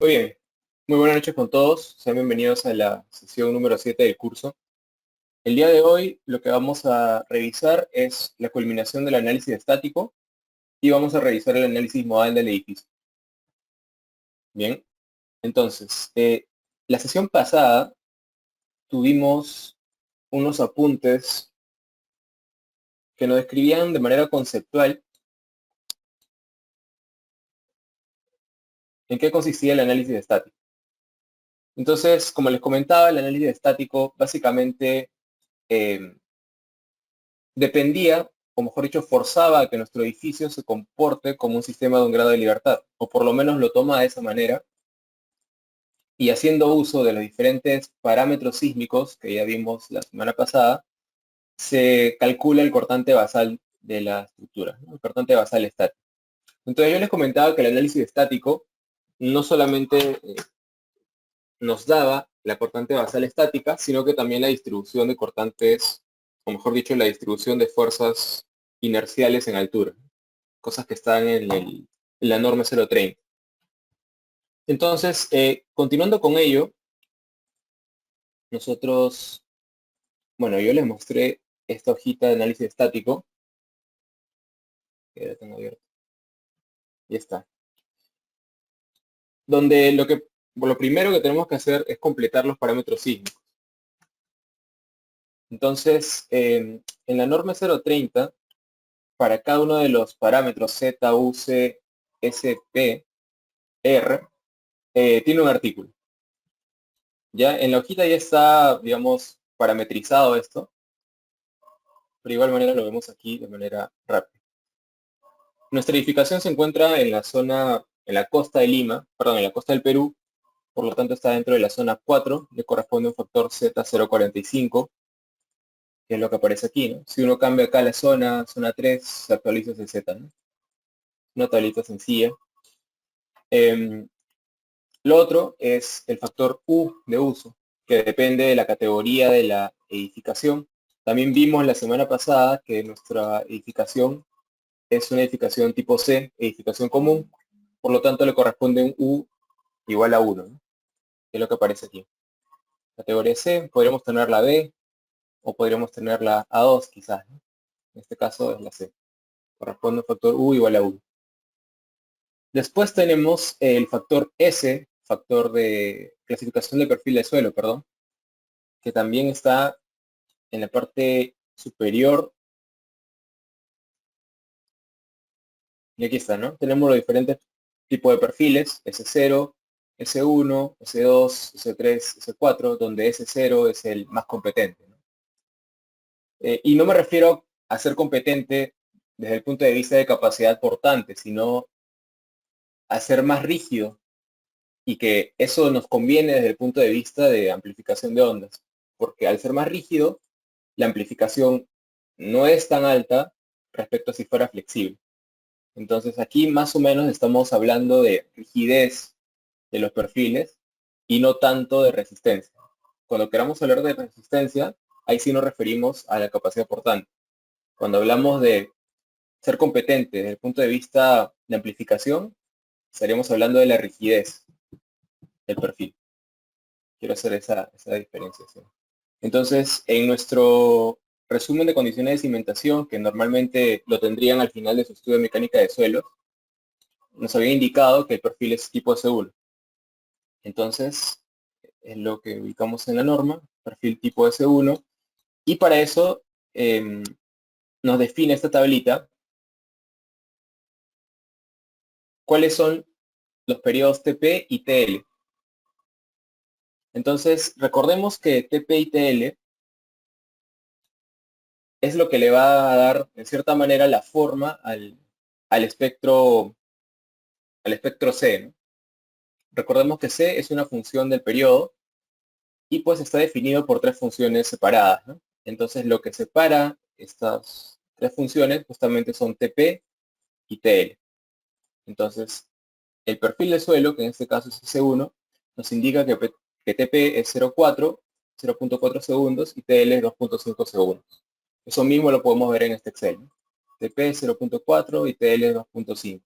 Muy bien, muy buenas noches con todos. Sean bienvenidos a la sesión número 7 del curso. El día de hoy lo que vamos a revisar es la culminación del análisis estático y vamos a revisar el análisis modal del edificio. Bien, entonces, la sesión pasada tuvimos unos apuntes que nos describían de manera conceptual en qué consistía el análisis estático. Entonces, como les comentaba, el análisis estático básicamente eh, dependía, o mejor dicho, forzaba a que nuestro edificio se comporte como un sistema de un grado de libertad, o por lo menos lo toma de esa manera, y haciendo uso de los diferentes parámetros sísmicos que ya vimos la semana pasada, se calcula el cortante basal de la estructura, ¿no? El cortante basal estático. Entonces yo les comentaba que el análisis estático no solamente nos daba la cortante basal estática, sino que también la distribución de cortantes, o mejor dicho, la distribución de fuerzas inerciales en altura, cosas que están en la norma 030. Entonces, continuando con ello, nosotros, bueno, yo les mostré esta hojita de análisis estático, que ya tengo abierto, y está, donde lo primero que tenemos que hacer es completar los parámetros sísmicos. Entonces, en la norma 030, para cada uno de los parámetros Z, U, C, S, P, R, tiene un artículo. Ya en la hojita ya está, digamos, parametrizado esto, pero de igual manera lo vemos aquí de manera rápida. Nuestra edificación se encuentra en la zona, en la costa de Lima, perdón, en la costa del Perú, por lo tanto está dentro de la zona 4, le corresponde un factor Z045, que es lo que aparece aquí, ¿no? Si uno cambia acá la zona 3, se actualiza ese Z, ¿no? Una tablita sencilla. Lo otro es el factor U de uso, que depende de la categoría de la edificación. También vimos la semana pasada que nuestra edificación es una edificación tipo C, edificación común, por lo tanto le corresponde un U igual a 1, ¿no? Que es lo que aparece aquí. Categoría C, podríamos tener la B o podríamos tener la A2 quizás, ¿no? En este caso es la C. Corresponde un factor U igual a 1. Después tenemos el factor S, factor de clasificación de perfil de suelo, perdón, que también está en la parte superior. Y aquí está, ¿no? Tenemos los diferentes tipos de perfiles, S0, S1, S2, S3, S4, donde S0 es el más competente, ¿no? Y no me refiero a ser competente desde el punto de vista de capacidad portante, sino a ser más rígido y que eso nos conviene desde el punto de vista de amplificación de ondas, porque al ser más rígido, la amplificación no es tan alta respecto a si fuera flexible. Entonces aquí más o menos estamos hablando de rigidez de los perfiles y no tanto de resistencia. Cuando queramos hablar de resistencia, ahí sí nos referimos a la capacidad portante. Cuando hablamos de ser competente desde el punto de vista de amplificación, estaríamos hablando de la rigidez del perfil. Quiero hacer esa diferenciación. Entonces, en nuestro resumen de condiciones de cimentación, que normalmente lo tendrían al final de su estudio de mecánica de suelos, nos había indicado que el perfil es tipo S1. Entonces, es lo que ubicamos en la norma, perfil tipo S1, y para eso nos define esta tablita cuáles son los periodos TP y TL. Entonces, recordemos que TP y TL es lo que le va a dar, en cierta manera, la forma al espectro, al espectro C, ¿no? Recordemos que C es una función del periodo y pues está definido por tres funciones separadas, ¿no? Entonces, lo que separa estas tres funciones justamente son TP y TL. Entonces, el perfil de suelo, que en este caso es S1, nos indica que TP es 0.4 segundos y TL es 2.5 segundos. Eso mismo lo podemos ver en este Excel, ¿no? TP es 0.4 y TL es 2.5.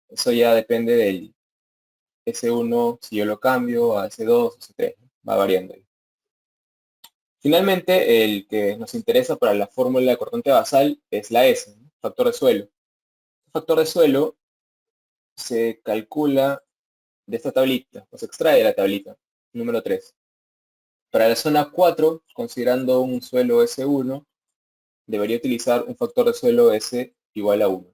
Eso ya depende S1 si yo lo cambio a S2, S3, ¿no? Va variando ahí. Finalmente, el que nos interesa para la fórmula de cortante basal es la S, ¿no? Factor de suelo. El factor de suelo se calcula de esta tablita, o se extrae de la tablita, número 3. Para la zona 4, considerando un suelo S1, debería utilizar un factor de suelo S igual a 1.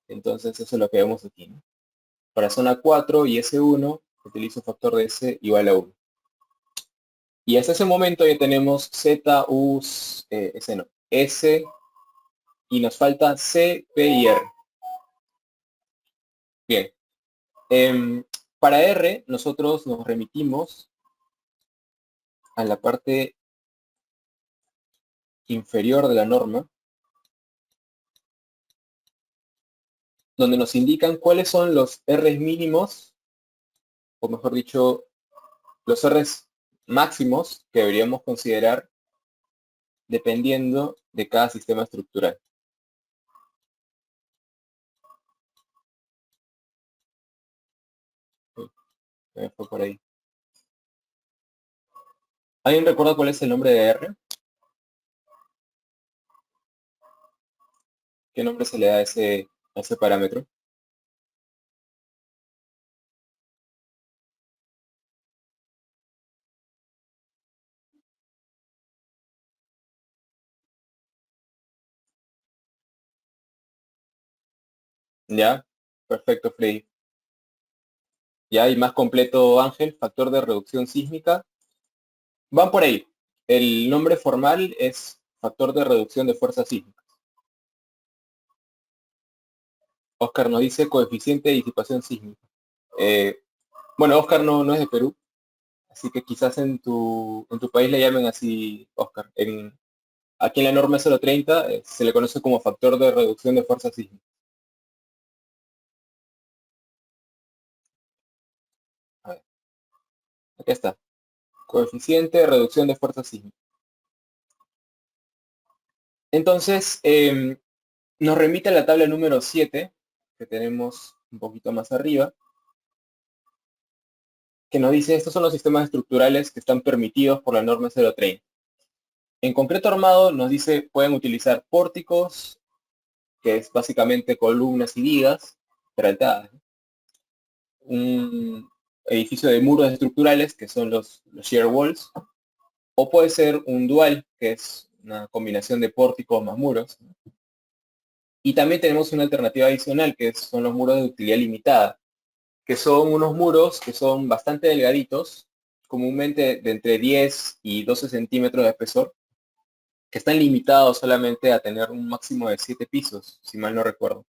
Entonces eso es lo que vemos aquí, ¿no? Para zona 4 y S1, utilizo un factor de S igual a 1. Y hasta ese momento ya tenemos Z, U, S no, S, y nos falta C, P y R. Bien. Para R, nosotros nos remitimos a la parte inferior de la norma, donde nos indican cuáles son los R's mínimos, o mejor dicho, los R's máximos que deberíamos considerar dependiendo de cada sistema estructural. Me fue por ahí. ¿Alguien recuerda cuál es el nombre de R? ¿Qué nombre se le da a ese parámetro? ¿Ya? Perfecto, Freddy. Ya, y más completo, Ángel, factor de reducción sísmica. Van por ahí. El nombre formal es factor de reducción de fuerza sísmica. Oscar nos dice coeficiente de disipación sísmica. Bueno, Oscar no es de Perú, así que quizás en tu país le llamen así, Oscar. Aquí en la norma 030 se le conoce como factor de reducción de fuerza sísmica. A ver, aquí está. Coeficiente de reducción de fuerza sísmica. Entonces, nos remite a la tabla número 7, que tenemos un poquito más arriba, que nos dice estos son los sistemas estructurales que están permitidos por la norma 030. En concreto armado nos dice pueden utilizar pórticos, que es básicamente columnas y vigas peraltadas, ¿no? Un edificio de muros estructurales, que son los shear walls, o puede ser un dual, que es una combinación de pórticos más muros. Y también tenemos una alternativa adicional, que son los muros de utilidad limitada, que son unos muros que son bastante delgaditos, comúnmente de entre 10 y 12 centímetros de espesor, que están limitados solamente a tener un máximo de 7 pisos, si mal no recuerdo.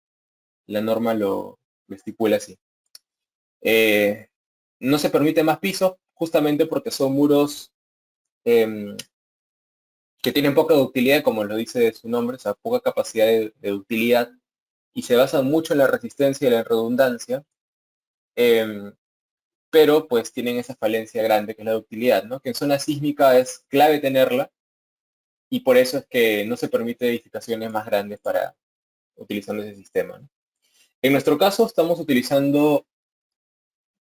La norma lo estipula así. No se permite más pisos, justamente porque son muros que tienen poca ductilidad, como lo dice su nombre, o sea, poca capacidad de ductilidad, y se basan mucho en la resistencia y la redundancia, pero pues tienen esa falencia grande que es la ductilidad, ¿no? Que en zona sísmica es clave tenerla, y por eso es que no se permite edificaciones más grandes para utilizando ese sistema, ¿no? En nuestro caso estamos utilizando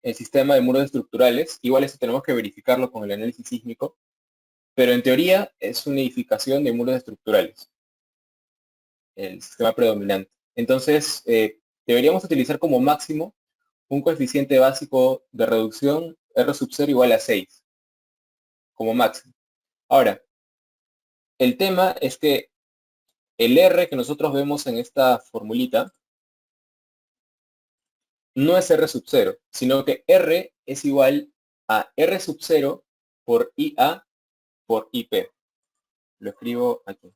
el sistema de muros estructurales, igual eso tenemos que verificarlo con el análisis sísmico, pero en teoría es una edificación de muros estructurales, el sistema predominante. Entonces, deberíamos utilizar como máximo un coeficiente básico de reducción R sub 0 igual a 6, como máximo. Ahora, el tema es que el R que nosotros vemos en esta formulita no es R sub 0, sino que R es igual a R sub 0 por IA por IP. Lo escribo aquí.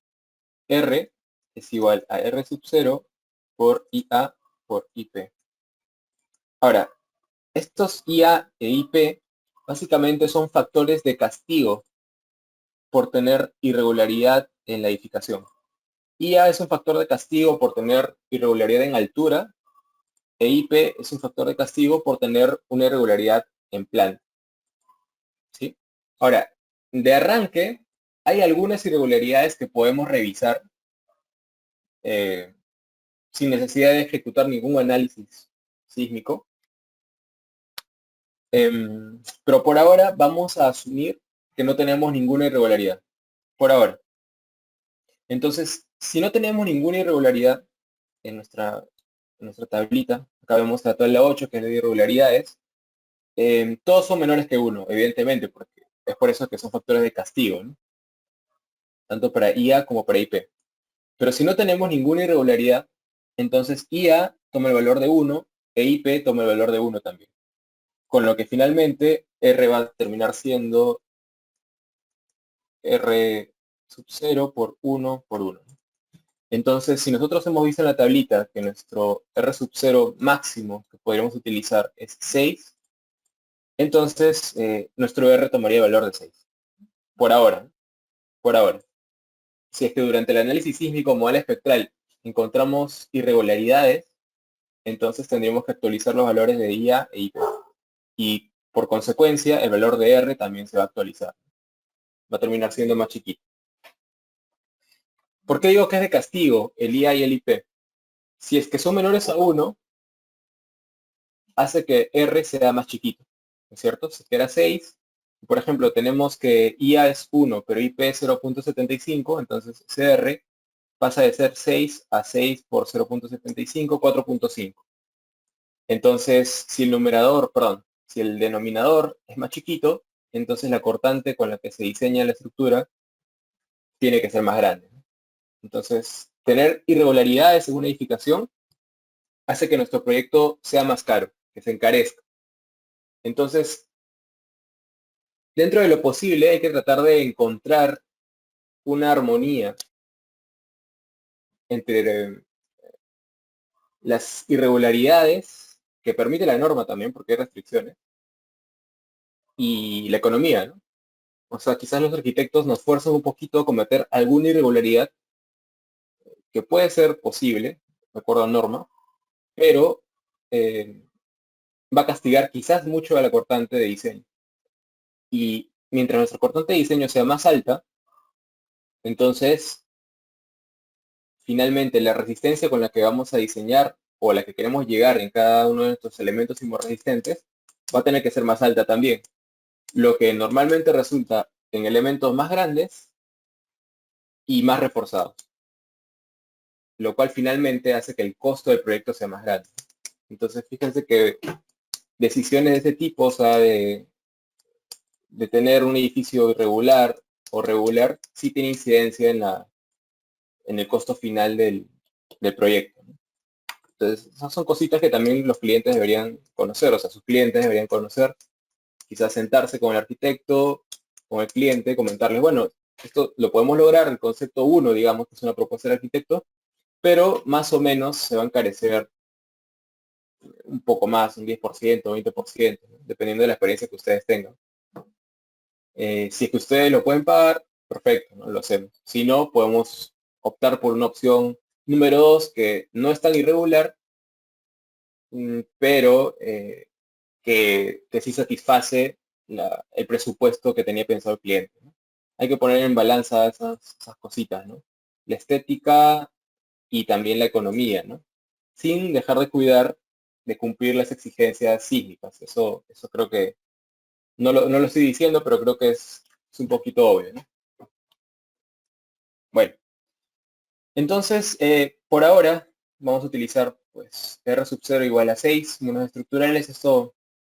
R es igual a R sub 0 por IA por IP. Ahora, estos IA e IP básicamente son factores de castigo por tener irregularidad en la edificación. IA es un factor de castigo por tener irregularidad en altura e IP es un factor de castigo por tener una irregularidad en planta, ¿sí? Ahora, de arranque, hay algunas irregularidades que podemos revisar sin necesidad de ejecutar ningún análisis sísmico, Pero por ahora vamos a asumir que no tenemos ninguna irregularidad. Por ahora. Entonces, si no tenemos ninguna irregularidad en nuestra tablita, acá vemos la tabla 8, que es de irregularidades, todos son menores que 1, evidentemente, porque es por eso que son factores de castigo, ¿no? Tanto para IA como para IP. Pero si no tenemos ninguna irregularidad, entonces IA toma el valor de 1 e IP toma el valor de 1 también. Con lo que finalmente R va a terminar siendo R sub 0 por 1 por 1. Entonces, si nosotros hemos visto en la tablita que nuestro R sub 0 máximo que podríamos utilizar es 6, entonces nuestro R tomaría el valor de 6. Por ahora, por ahora. Si es que durante el análisis sísmico modal espectral encontramos irregularidades, entonces tendríamos que actualizar los valores de IA e IP. Y por consecuencia, el valor de R también se va a actualizar. Va a terminar siendo más chiquito. ¿Por qué digo que es de castigo el IA y el IP? Si es que son menores a 1, hace que R sea más chiquito, ¿no es cierto? Si era 6, por ejemplo, tenemos que IA es 1, pero IP es 0.75, entonces ese R pasa de ser 6 a 6 por 0.75, 4.5. Entonces, si el denominador es más chiquito, entonces la cortante con la que se diseña la estructura tiene que ser más grande, ¿no? Entonces, tener irregularidades en una edificación hace que nuestro proyecto sea más caro, que se encarezca. Entonces, dentro de lo posible hay que tratar de encontrar una armonía entre las irregularidades que permite la norma también, porque hay restricciones, y la economía, ¿no? O sea, quizás los arquitectos nos fuerzan un poquito a cometer alguna irregularidad que puede ser posible, de acuerdo a norma, pero eh, va a castigar quizás mucho a la cortante de diseño. Y mientras nuestra cortante de diseño sea más alta, entonces finalmente la resistencia con la que vamos a diseñar o a la que queremos llegar en cada uno de nuestros elementos sismorresistentes va a tener que ser más alta también, lo que normalmente resulta en elementos más grandes y más reforzados, lo cual finalmente hace que el costo del proyecto sea más grande. Entonces, fíjense que decisiones de ese tipo, o sea, de tener un edificio irregular o regular, sí tiene incidencia en el costo final del proyecto, ¿no? Entonces, esas son cositas que también los clientes deberían conocer, o sea, sus clientes deberían conocer, quizás sentarse con el arquitecto, con el cliente, comentarles, bueno, esto lo podemos lograr, el concepto 1, digamos, que es una propuesta del arquitecto, pero más o menos se va a encarecer un poco más, un 10%, 20%, ¿no? Dependiendo de la experiencia que ustedes tengan. Si es que ustedes lo pueden pagar, perfecto, ¿no? Lo hacemos. Si no, podemos optar por una opción número 2 que no es tan irregular, pero que sí satisface el presupuesto que tenía pensado el cliente, ¿no? Hay que poner en balanza esas cositas, ¿no? La estética y también la economía, ¿no? Sin dejar de cuidar de cumplir las exigencias sísmicas. Eso creo que no lo estoy diciendo, pero creo que es un poquito obvio, ¿no? Bueno, entonces, por ahora vamos a utilizar pues R sub 0 igual a 6, números estructurales. Esto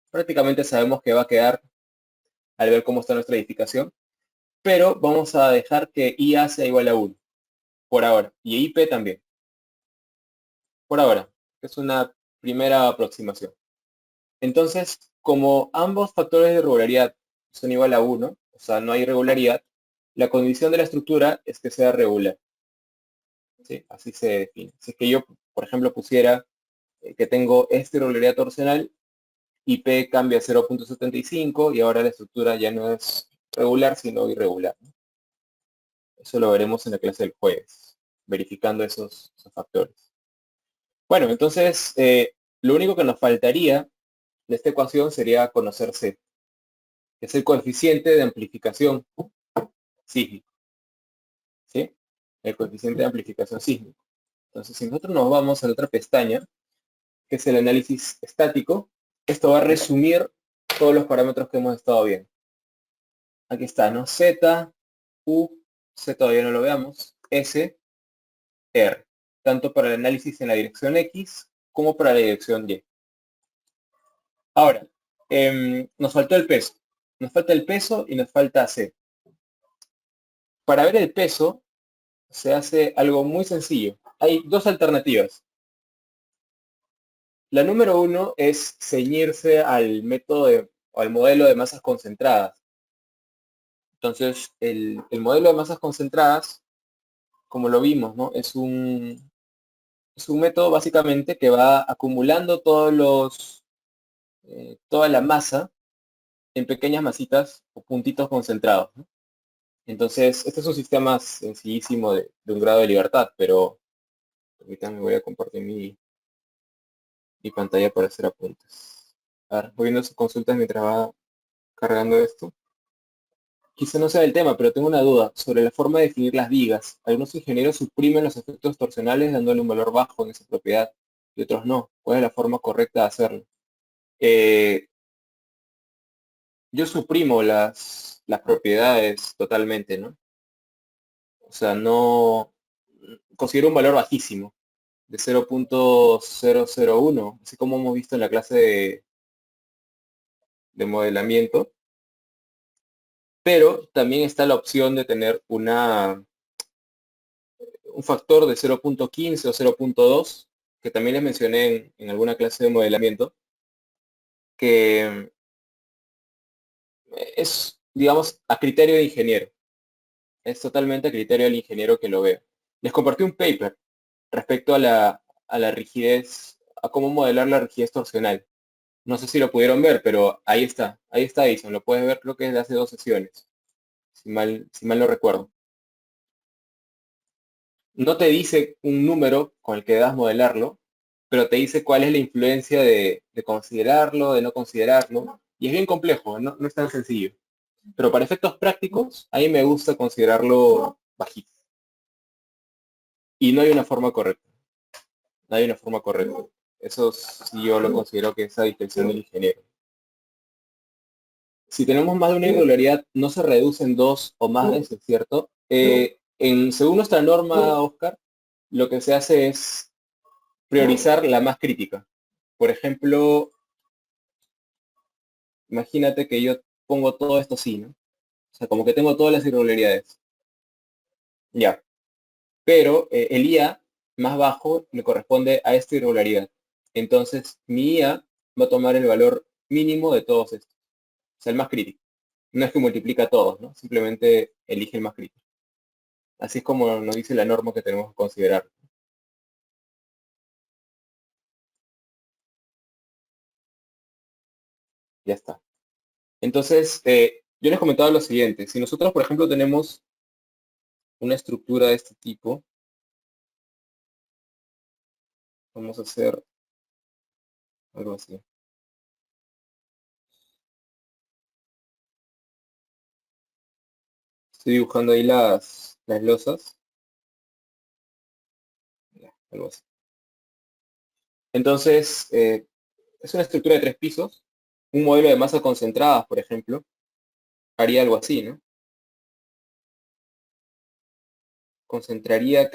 prácticamente sabemos que va a quedar al ver cómo está nuestra edificación, pero vamos a dejar que IA sea igual a 1, por ahora, y IP también, por ahora. Es una primera aproximación. Entonces, como ambos factores de irregularidad son igual a 1, o sea, no hay irregularidad, la condición de la estructura es que sea regular, ¿sí? Así se define. Si es que yo, por ejemplo, pusiera que tengo esta irregularidad torsional, IP cambia a 0.75 y ahora la estructura ya no es regular, sino irregular, ¿no? Eso lo veremos en la clase del jueves, verificando esos factores. Bueno, entonces, lo único que nos faltaría de esta ecuación sería conocer C, que es el coeficiente de amplificación sísmico, ¿sí? El coeficiente de amplificación sísmico. Entonces, si nosotros nos vamos a la otra pestaña, que es el análisis estático, esto va a resumir todos los parámetros que hemos estado viendo. Aquí está, ¿no? Z, U, C todavía no lo veamos, S, R. Tanto para el análisis en la dirección X como para la dirección Y. Ahora, nos faltó el peso. Nos falta el peso y nos falta C. Para ver el peso, se hace algo muy sencillo. Hay dos alternativas. La número uno es ceñirse al método o al modelo de masas concentradas. Entonces, el modelo de masas concentradas, como lo vimos, ¿no? Es un método básicamente que va acumulando toda la masa en pequeñas masitas o puntitos concentrados, ¿no? Entonces, este es un sistema sencillísimo de un grado de libertad, pero ahorita me voy a compartir mi pantalla para hacer apuntes. A ver, voy viendo sus consultas mientras va cargando esto. Quizá no sea el tema, pero tengo una duda sobre la forma de definir las vigas. Algunos ingenieros suprimen los efectos torsionales dándole un valor bajo en esa propiedad y otros no. ¿Cuál es la forma correcta de hacerlo? Eh, yo suprimo las propiedades totalmente, ¿no? O sea, no considero un valor bajísimo de 0.001, así como hemos visto en la clase de modelamiento, pero también está la opción de tener un factor de 0.15 o 0.2, que también les mencioné en alguna clase de modelamiento, que es, digamos, a criterio de ingeniero. Es totalmente a criterio del ingeniero que lo vea. Les compartí un paper respecto a la rigidez, a cómo modelar la rigidez torsional. No sé si lo pudieron ver, pero ahí está Edison, lo puedes ver, creo que es de hace 2 sesiones, si mal no recuerdo. No te dice un número con el que debas modelarlo, pero te dice cuál es la influencia de considerarlo, de no considerarlo, y es bien complejo, no es tan sencillo. Pero para efectos prácticos, a mí me gusta considerarlo bajito. Y no hay una forma correcta, no hay una forma correcta. Eso sí yo lo considero que es a discreción del ingeniero. Si tenemos más de una irregularidad, no se reduce en dos o más veces, ¿cierto? Según nuestra norma, Oscar, lo que se hace es priorizar la más crítica. Por ejemplo, imagínate que yo pongo todo esto así, ¿no? O sea, como que tengo todas las irregularidades. Ya. Pero el IA más bajo le corresponde a esta irregularidad. Entonces, mi IA va a tomar el valor mínimo de todos estos. O sea, el más crítico. No es que multiplica todos, ¿no? Simplemente elige el más crítico. Así es como nos dice la norma que tenemos que considerar. Ya está. Entonces, yo les comentaba lo siguiente. Si nosotros, por ejemplo, tenemos una estructura de este tipo, vamos a hacer algo así. Estoy dibujando ahí las losas. Ya, algo así. Entonces, es una estructura de 3 pisos. Un modelo de masas concentradas, por ejemplo, haría algo así, ¿no? Concentraría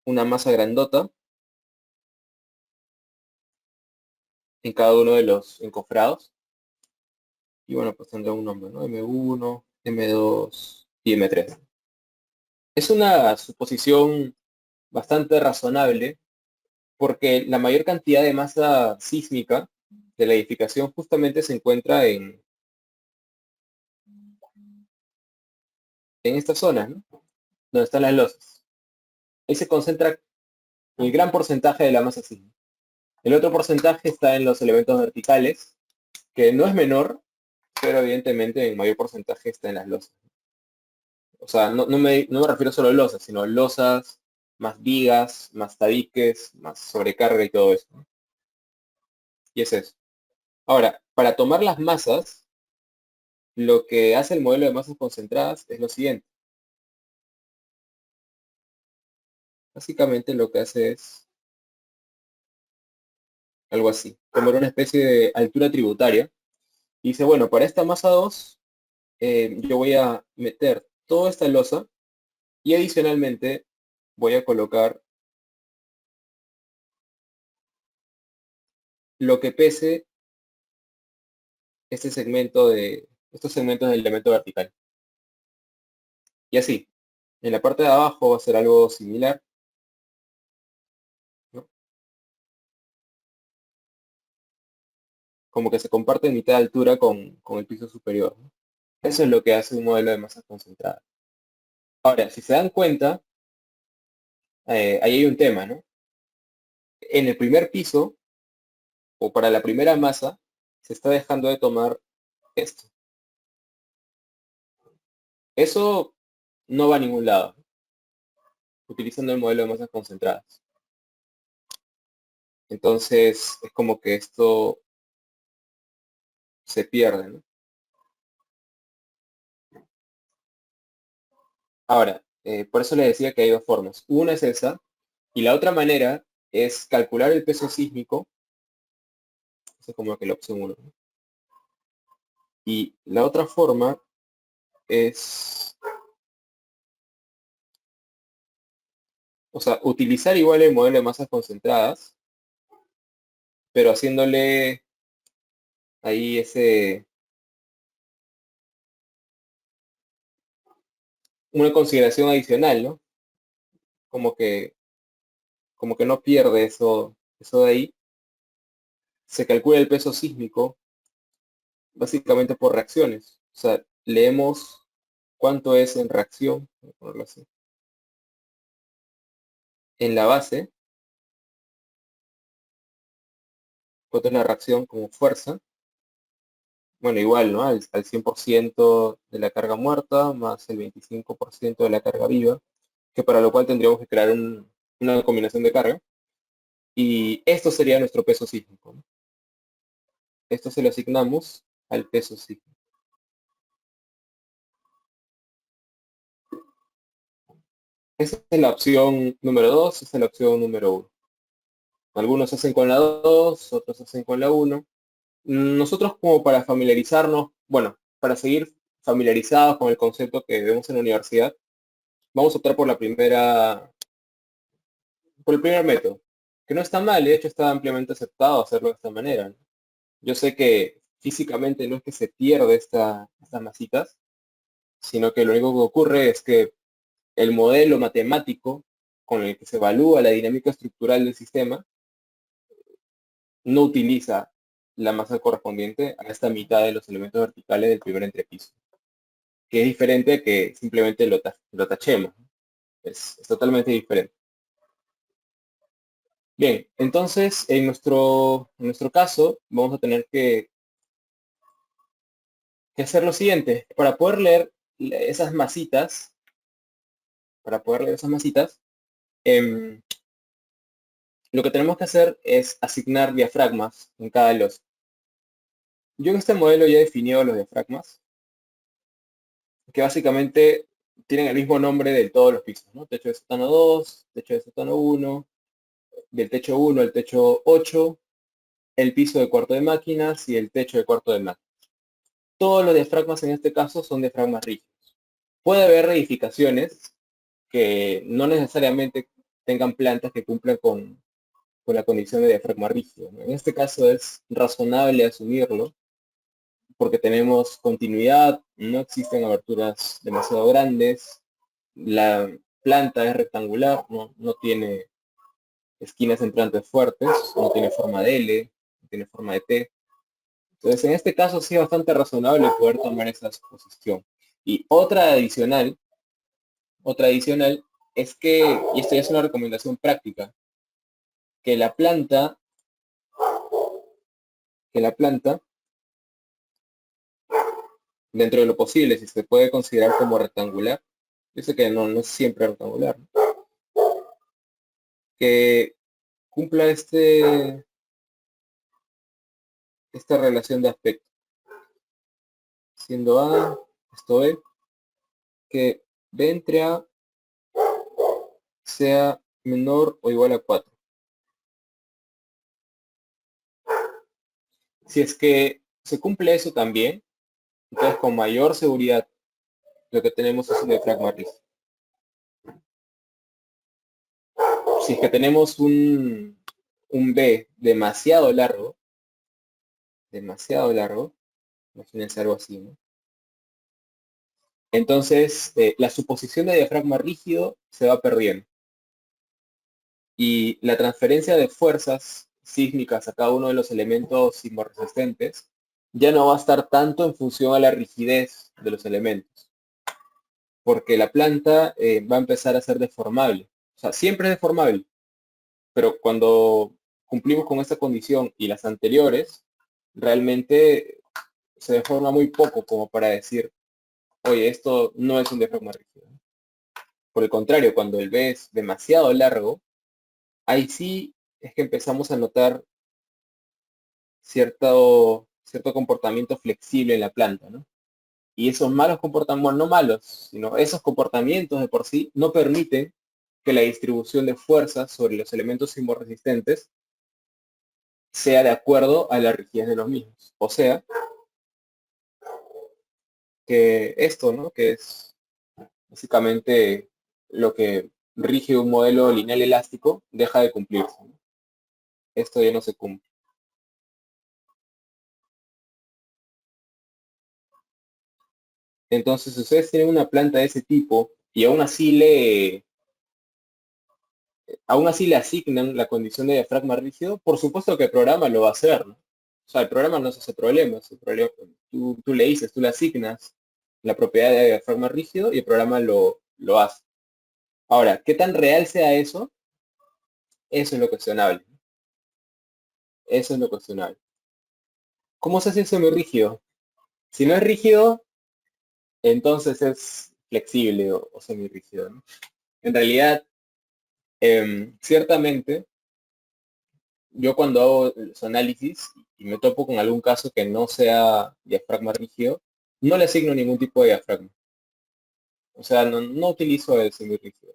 una masa grandota en cada uno de los encofrados. Y bueno, pues tendrá un nombre, ¿no? M1, M2 y M3. Es una suposición bastante razonable porque la mayor cantidad de masa sísmica de la edificación justamente se encuentra en esta zona, ¿no? Donde están las losas. Ahí se concentra el gran porcentaje de la masa sísmica. El otro porcentaje está en los elementos verticales, que no es menor, pero evidentemente en mayor porcentaje está en las losas. O sea, no me refiero solo a losas, sino losas, más vigas, más tabiques, más sobrecarga y todo eso, ¿no? Y es eso. Ahora, para tomar las masas, lo que hace el modelo de masas concentradas es lo siguiente. Básicamente lo que hace es algo así, como era una especie de altura tributaria. Y dice, bueno, para esta masa 2, yo voy a meter toda esta losa y adicionalmente voy a colocar lo que pese estos segmentos del elemento vertical. Y así, en la parte de abajo va a ser algo similar, ¿no? Como que se comparte en mitad de altura con el piso superior, ¿no? Eso es lo que hace un modelo de masa concentrada. Ahora, si se dan cuenta, ahí hay un tema, ¿no? En el primer piso, o para la primera masa, se está dejando de tomar esto. Eso no va a ningún lado, ¿no? Utilizando el modelo de masas concentradas. Entonces, es como que esto se pierde, ¿no? Ahora, por eso les decía que hay dos formas. Una es esa, y la otra manera es calcular el peso sísmico. Esa es como que la opción 1. Y la otra forma es, o sea, utilizar igual el modelo de masas concentradas, pero haciéndole ahí una consideración adicional, ¿no? Como que, como que no pierde eso de ahí. Se calcula el peso sísmico básicamente por reacciones. O sea, leemos cuánto es en reacción, voy a ponerlo así, en la base, cuánto es la reacción como fuerza. Bueno, igual, ¿no? Al 100% de la carga muerta más el 25% de la carga viva, que para lo cual tendríamos que crear una combinación de carga. Y esto sería nuestro peso sísmico, ¿no? Esto se lo asignamos al peso sísmico. Esa es la opción número 2, esa es la opción número 1. Algunos hacen con la 2, otros hacen con la 1. Nosotros como para familiarizarnos, bueno, para seguir familiarizados con el concepto que vemos en la universidad, vamos a optar por el primer método, que no está mal, de hecho está ampliamente aceptado hacerlo de esta manera, ¿no? Yo sé que físicamente no es que se pierde estas masitas, sino que lo único que ocurre es que el modelo matemático con el que se evalúa la dinámica estructural del sistema no utiliza la masa correspondiente a esta mitad de los elementos verticales del primer entrepiso, que es diferente a que simplemente lo tachemos. Es totalmente diferente. Bien, entonces en nuestro caso vamos a tener que hacer lo siguiente. Esas masitas, para poder leer esas masitas, em, lo que tenemos que hacer es asignar diafragmas en cada losa. Yo en este modelo ya he definido los diafragmas, que básicamente tienen el mismo nombre de todos los pisos, ¿no? Techo de sótano 2, techo de sótano 1, del techo 1 al techo 8, el piso de cuarto de máquinas y el techo de cuarto de máquinas. Todos los diafragmas en este caso son diafragmas rígidos. Puede haber edificaciones que no necesariamente tengan plantas que cumplan con la condición de diafragma rígido, ¿no? En este caso es razonable asumirlo porque tenemos continuidad, no existen aberturas demasiado grandes, la planta es rectangular, no tiene esquinas entrantes fuertes, no tiene forma de L, no tiene forma de T. Entonces, en este caso sí es bastante razonable poder tomar esa suposición. Y otra adicional es y esto ya es una recomendación práctica, que la planta, que la planta, dentro de lo posible, si se puede considerar como rectangular, yo sé que no es siempre rectangular, ¿no? Que cumpla esta relación de aspecto, siendo A, esto B, que B entre A sea menor o igual a 4. Si es que se cumple eso también, entonces con mayor seguridad lo que tenemos es un diafragma rígido. Si es que tenemos un B demasiado largo, imagínense algo así, ¿no? Entonces, la suposición de diafragma rígido se va perdiendo. Y la transferencia de fuerzas sísmicas a cada uno de los elementos sismorresistentes ya no va a estar tanto en función a la rigidez de los elementos, porque la planta va a empezar a ser deformable. O sea, siempre es deformable, pero cuando cumplimos con esta condición y las anteriores, realmente se deforma muy poco como para decir, oye, esto no es un diafragma rígido. Por el contrario, cuando el B es demasiado largo, ahí sí es que empezamos a notar cierto comportamiento flexible en la planta, ¿no? Y esos malos comportamientos, no malos, sino esos comportamientos de por sí no permiten que la distribución de fuerzas sobre los elementos sismorresistentes sea de acuerdo a la rigidez de los mismos. O sea, que esto, ¿no? Que es básicamente lo que rige un modelo lineal elástico, deja de cumplirse, ¿no? Esto ya no se cumple. Entonces, si ustedes tienen una planta de ese tipo y aún así le asignan la condición de diafragma rígido, por supuesto que el programa lo va a hacer, ¿no? O sea, el programa no es ese problema, es el problema, tú le dices, tú le asignas la propiedad de diafragma rígido y el programa lo hace. Ahora, ¿qué tan real sea eso? Eso es lo cuestionable. Eso es lo cuestionable. ¿Cómo se hace semirrígido? Si no es rígido, entonces es flexible o semirrígido, ¿no? En realidad, ciertamente, yo cuando hago los análisis y me topo con algún caso que no sea diafragma rígido, no le asigno ningún tipo de diafragma. O sea, no utilizo el semirrígido.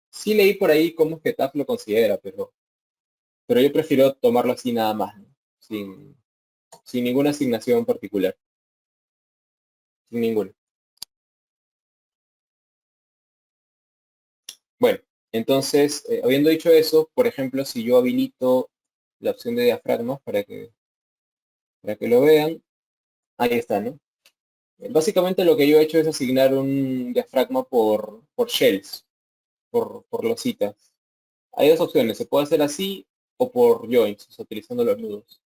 Sí leí por ahí cómo es que TAF lo considera, pero yo prefiero tomarlo así nada más, ¿no? Sin ninguna asignación particular. Sin ninguna. Bueno, entonces, habiendo dicho eso, por ejemplo, si yo habilito la opción de diafragmas para que lo vean, ahí está, ¿no? Básicamente lo que yo he hecho es asignar un diafragma por shells, por lositas. Hay dos opciones, se puede hacer así o por joints, o sea, utilizando los nudos.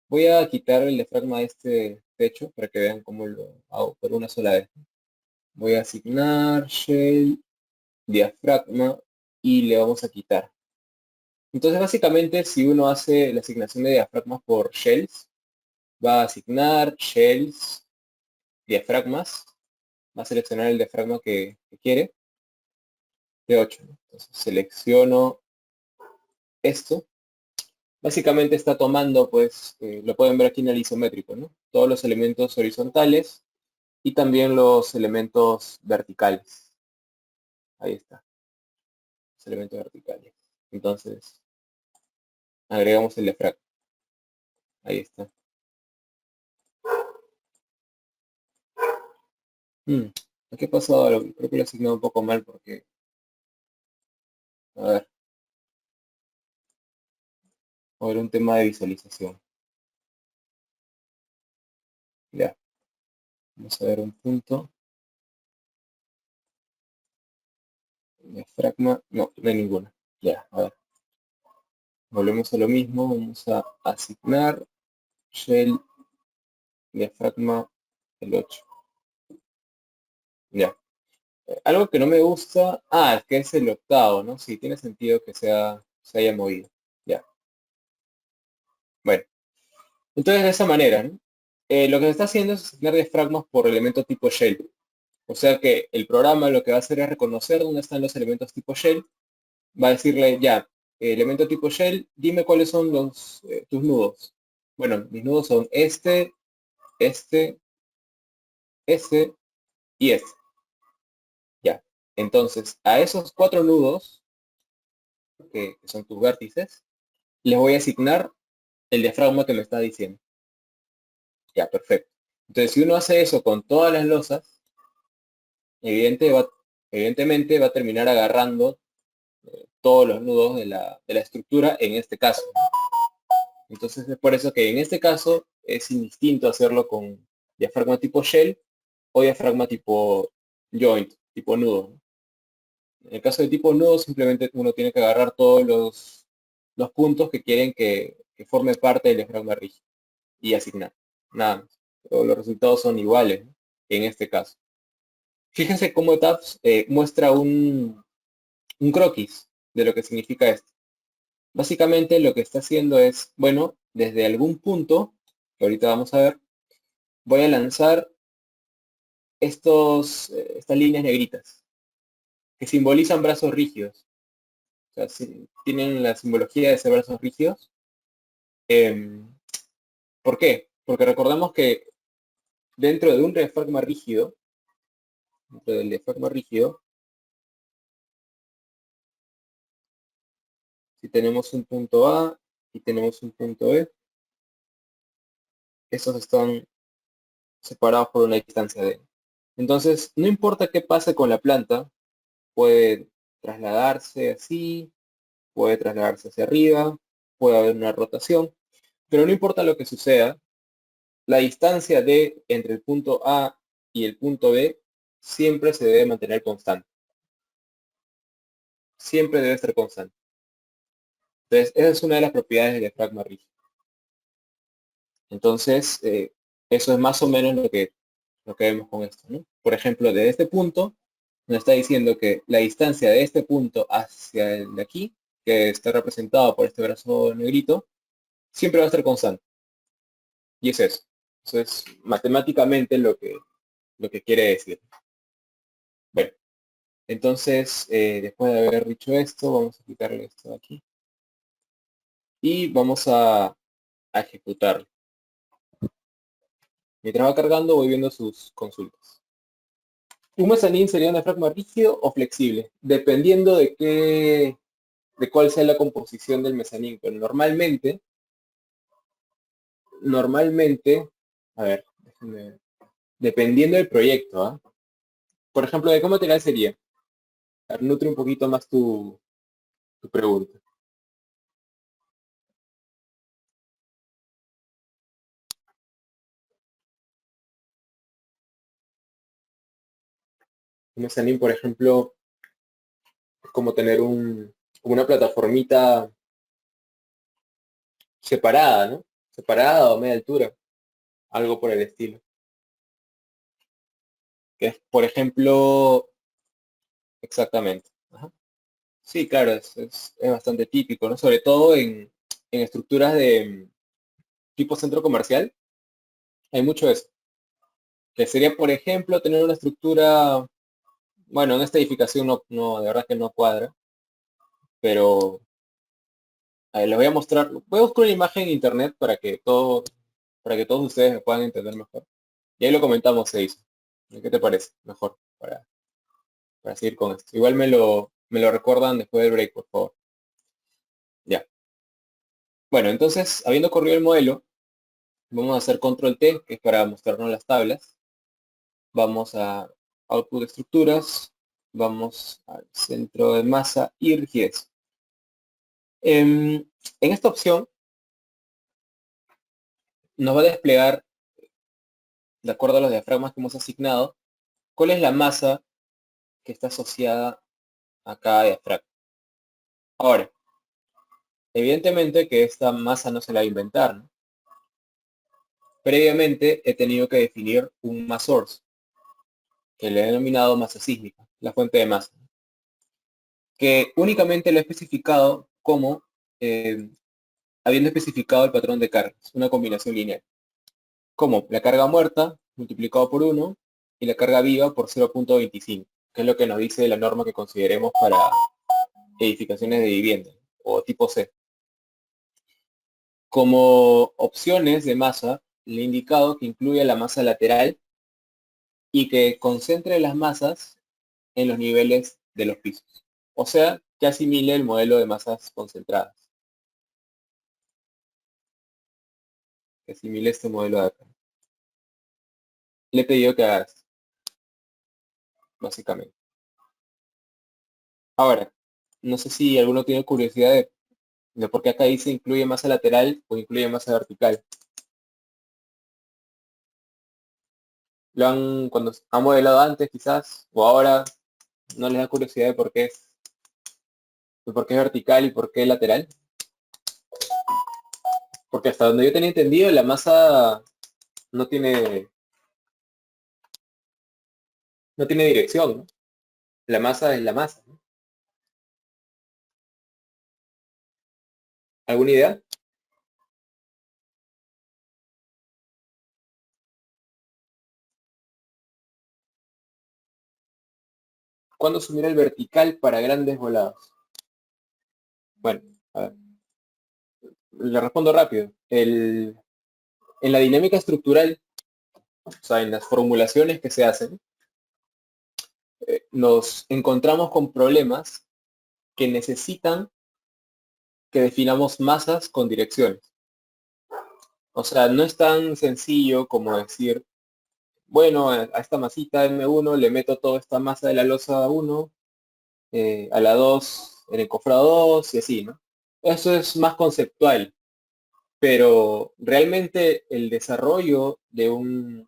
Voy a quitar el diafragma de este techo para que vean cómo lo hago por una sola vez. Voy a asignar shell, diafragma y le vamos a quitar. Entonces básicamente si uno hace la asignación de diafragmas por shells, va a asignar shells, diafragmas, va a seleccionar el diafragma que quiere, de 8. Entonces selecciono esto. Básicamente está tomando, pues, lo pueden ver aquí en el isométrico, ¿no? Todos los elementos horizontales y también los elementos verticales. Ahí está, los elementos verticales. Entonces, agregamos el diafragma. Ahí está. Aquí ha pasado algo. Creo que lo he asignado un poco mal porque, a ver, un tema de visualización. Ya, vamos a ver un punto. Diafragma, no hay ninguna. Ya, a ver. Volvemos a lo mismo, vamos a asignar shell diafragma el 8. Ya. Algo que no me gusta, es que es el octavo, ¿no? Sí, tiene sentido que se haya movido. Ya. Bueno, entonces de esa manera, ¿no? Lo que se está haciendo es asignar diafragmas por elemento tipo shell. O sea que el programa lo que va a hacer es reconocer dónde están los elementos tipo shell. Va a decirle, ya, elemento tipo shell, dime cuáles son tus nudos. Bueno, mis nudos son este, este y este. Ya. Entonces, a esos 4 nudos, que son tus vértices, les voy a asignar el diafragma que me está diciendo. Ya, perfecto. Entonces, si uno hace eso con todas las losas, evidentemente va a terminar agarrando todos los nudos de la estructura en este caso. Entonces es por eso que en este caso es indistinto hacerlo con diafragma tipo shell o diafragma tipo joint, tipo nudo. En el caso de tipo nudo, simplemente uno tiene que agarrar todos los puntos que quieren que forme parte del diafragma rígido y asignar. Nada más. Todos los resultados son iguales, ¿no? En este caso. Fíjense cómo TAPS muestra un croquis de lo que significa esto. Básicamente lo que está haciendo es, bueno, desde algún punto, que ahorita vamos a ver, voy a lanzar estas líneas negritas, que simbolizan brazos rígidos. O sea, tienen la simbología de ser brazos rígidos. ¿Por qué? Porque recordemos que dentro de un diafragma rígido, dentro del diafragma rígido, si tenemos un punto A y tenemos un punto B, estos están separados por una distancia D. Entonces, no importa qué pase con la planta, puede trasladarse así, puede trasladarse hacia arriba, puede haber una rotación, pero no importa lo que suceda, la distancia de entre el punto A y el punto B siempre se debe mantener constante. Siempre debe ser constante. Entonces, esa es una de las propiedades del diafragma rígido. Entonces, eso es más o menos lo que vemos con esto, ¿no? Por ejemplo, de este punto, nos está diciendo que la distancia de este punto hacia el de aquí, que está representado por este brazo negrito, siempre va a estar constante. Y es eso. Eso es matemáticamente lo que quiere decir. Bueno, entonces, después de haber dicho esto, vamos a quitarle esto de aquí. Y vamos a ejecutarlo. Mientras va cargando, voy viendo sus consultas. Un mezanín sería un diafragma rígido o flexible, dependiendo de cuál sea la composición del mezanín. Pero normalmente, a ver, déjenme ver. Dependiendo del proyecto, ¿ah? Por ejemplo, ¿de qué material sería? A ver, nutre un poquito más tu pregunta. Un mezanín, por ejemplo, es como tener como una plataformita separada, ¿no? Separada o a media altura, algo por el estilo. Que es, por ejemplo, exactamente. Ajá. Sí, claro, es bastante típico, ¿no? Sobre todo en estructuras de tipo centro comercial, hay mucho eso. Que sería, por ejemplo, tener una estructura, bueno, en esta edificación de verdad que no cuadra, pero a ver, les voy a mostrar, voy a buscar una imagen en internet para que todos ustedes me puedan entender mejor. Y ahí lo comentamos, se hizo. ¿Qué te parece? Mejor, para seguir con esto. Igual me lo recuerdan después del break, por favor. Ya. Bueno, entonces, habiendo corrido el modelo, vamos a hacer control T, que es para mostrarnos las tablas. Vamos a Output de estructuras. Vamos al centro de masa y rigidez. En esta opción nos va a desplegar, de acuerdo a los diafragmas que hemos asignado, cuál es la masa que está asociada a cada diafragma. Ahora, evidentemente que esta masa no se la va a inventar, ¿no? Previamente he tenido que definir un mass source, que le he denominado masa sísmica, la fuente de masa, que únicamente lo he especificado como habiendo especificado el patrón de cargas, una combinación lineal, como la carga muerta multiplicado por 1 y la carga viva por 0.25, que es lo que nos dice la norma que consideremos para edificaciones de vivienda o tipo C. Como opciones de masa, le he indicado que incluye la masa lateral y que concentre las masas en los niveles de los pisos. O sea, que asimile el modelo de masas concentradas. Que asimile este modelo de acá. le he pedido que haga esto, básicamente. Ahora, no sé si alguno tiene curiosidad de por qué acá dice incluye masa lateral o incluye masa vertical. Cuando han modelado antes quizás, o ahora, no les da curiosidad de por qué es vertical y por qué es lateral. Porque hasta donde yo tenía entendido, la masa no tiene, no tiene dirección, ¿no? La masa es la masa, ¿no? ¿Alguna idea? ¿Cuándo asumirá el vertical para grandes volados? Bueno, a ver, le respondo rápido. En la dinámica estructural, o sea, en las formulaciones que se hacen, nos encontramos con problemas que necesitan que definamos masas con direcciones. O sea, no es tan sencillo como decir, bueno, a esta masita M1 le meto toda esta masa de la losa 1, a la 2 en el cofrado 2 y así, ¿no? Eso es más conceptual, pero realmente el desarrollo de un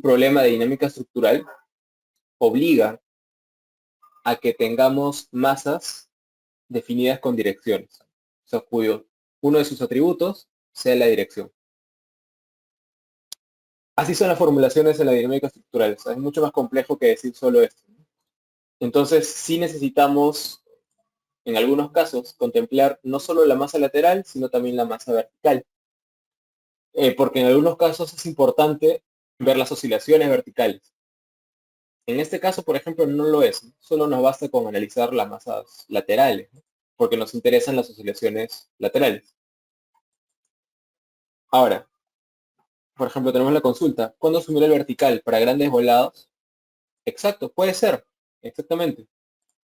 problema de dinámica estructural obliga a que tengamos masas definidas con direcciones, o sea, cuyo uno de sus atributos sea la dirección. Así son las formulaciones en la dinámica estructural, o sea, es mucho más complejo que decir solo esto. Entonces, sí necesitamos, en algunos casos, contemplar no solo la masa lateral, sino también la masa vertical. Porque en algunos casos es importante ver las oscilaciones verticales. En este caso, por ejemplo, no lo es, ¿no? Solo nos basta con analizar las masas laterales, ¿no? Porque nos interesan las oscilaciones laterales. Ahora, por ejemplo, tenemos la consulta. ¿Cuándo asumir el vertical para grandes volados? Exacto, puede ser, exactamente.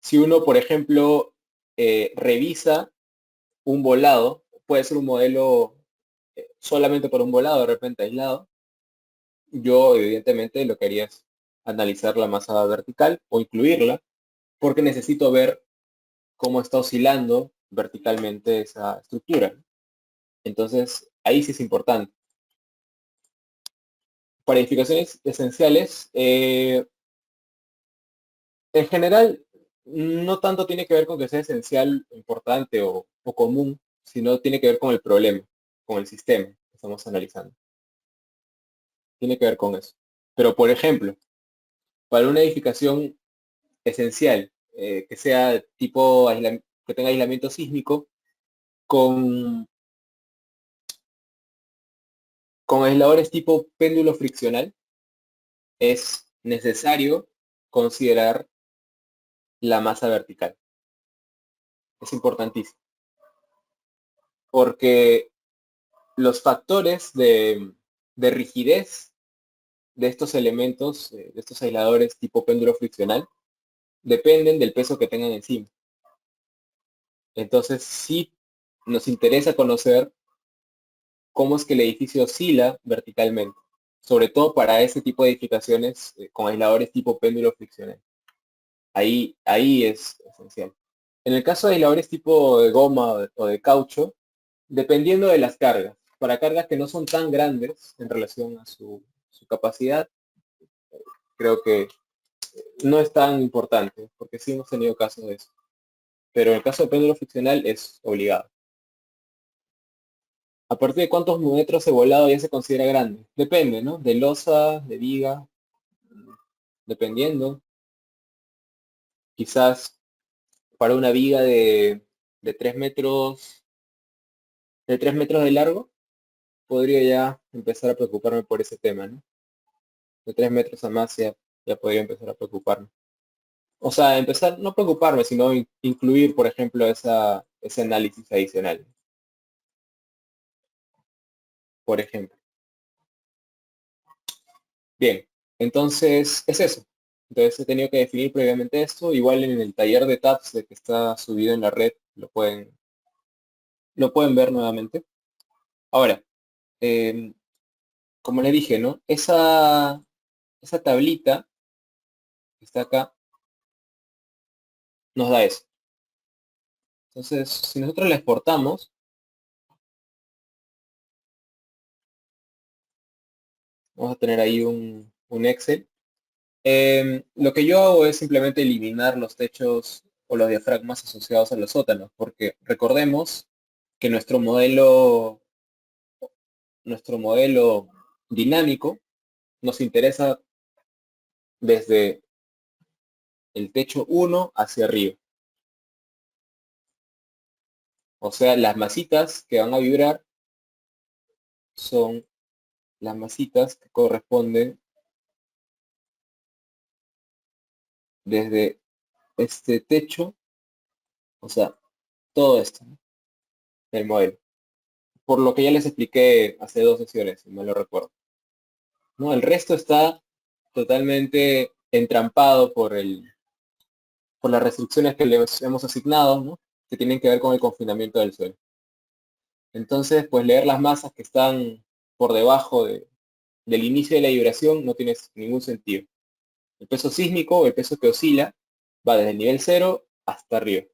Si uno, por ejemplo, revisa un volado, puede ser un modelo solamente por un volado, de repente aislado, yo evidentemente lo que haría es analizar la masa vertical o incluirla, porque necesito ver cómo está oscilando verticalmente esa estructura. Entonces, ahí sí es importante. Para edificaciones esenciales, en general, no tanto tiene que ver con que sea esencial, importante o común, sino tiene que ver con el problema, con el sistema que estamos analizando. Tiene que ver con eso. Pero, por ejemplo, para una edificación esencial, que sea tipo, que tenga aislamiento sísmico, con, con aisladores tipo péndulo friccional, es necesario considerar la masa vertical. Es importantísimo. Porque los factores de rigidez de estos elementos, de estos aisladores tipo péndulo friccional, dependen del peso que tengan encima. Entonces, sí nos interesa conocer cómo es que el edificio oscila verticalmente, sobre todo para ese tipo de edificaciones con aisladores tipo péndulo friccional. Ahí es esencial. En el caso de aisladores tipo de goma o de caucho, dependiendo de las cargas, para cargas que no son tan grandes en relación a su capacidad, creo que no es tan importante, porque sí hemos tenido casos de eso. Pero en el caso de péndulo friccional es obligado. ¿A partir de cuántos metros de volado ya se considera grande? Depende, ¿no? De losa, de viga, dependiendo. Quizás para una viga de 3 metros, de 3 metros de largo, podría ya empezar a preocuparme por ese tema, ¿no? De 3 metros a más ya podría empezar a preocuparme. O sea, empezar, no preocuparme, sino incluir, por ejemplo, ese análisis adicional, por ejemplo. Bien, entonces es eso. Entonces he tenido que definir previamente esto. Igual en el taller de tabs de que está subido en la red lo pueden ver nuevamente. Ahora, eh, como le dije, ¿no? Esa tablita que está acá nos da eso. Entonces, si nosotros la exportamos, vamos a tener ahí un Excel. Lo que yo hago es simplemente eliminar los techos o los diafragmas asociados a los sótanos, porque recordemos que nuestro modelo dinámico nos interesa desde el techo 1 hacia arriba. O sea, las masitas que van a vibrar son las masitas que corresponden desde este techo, o sea, todo esto, ¿no? El modelo. Por lo que ya les expliqué hace 2 sesiones, si mal lo recuerdo. ¿No? El resto está totalmente entrampado por las restricciones que les hemos asignado, ¿no? Que tienen que ver con el confinamiento del suelo. Entonces, pues leer las masas que están por debajo del inicio de la vibración no tiene ningún sentido. El peso sísmico o el peso que oscila va desde el nivel 0 hasta arriba.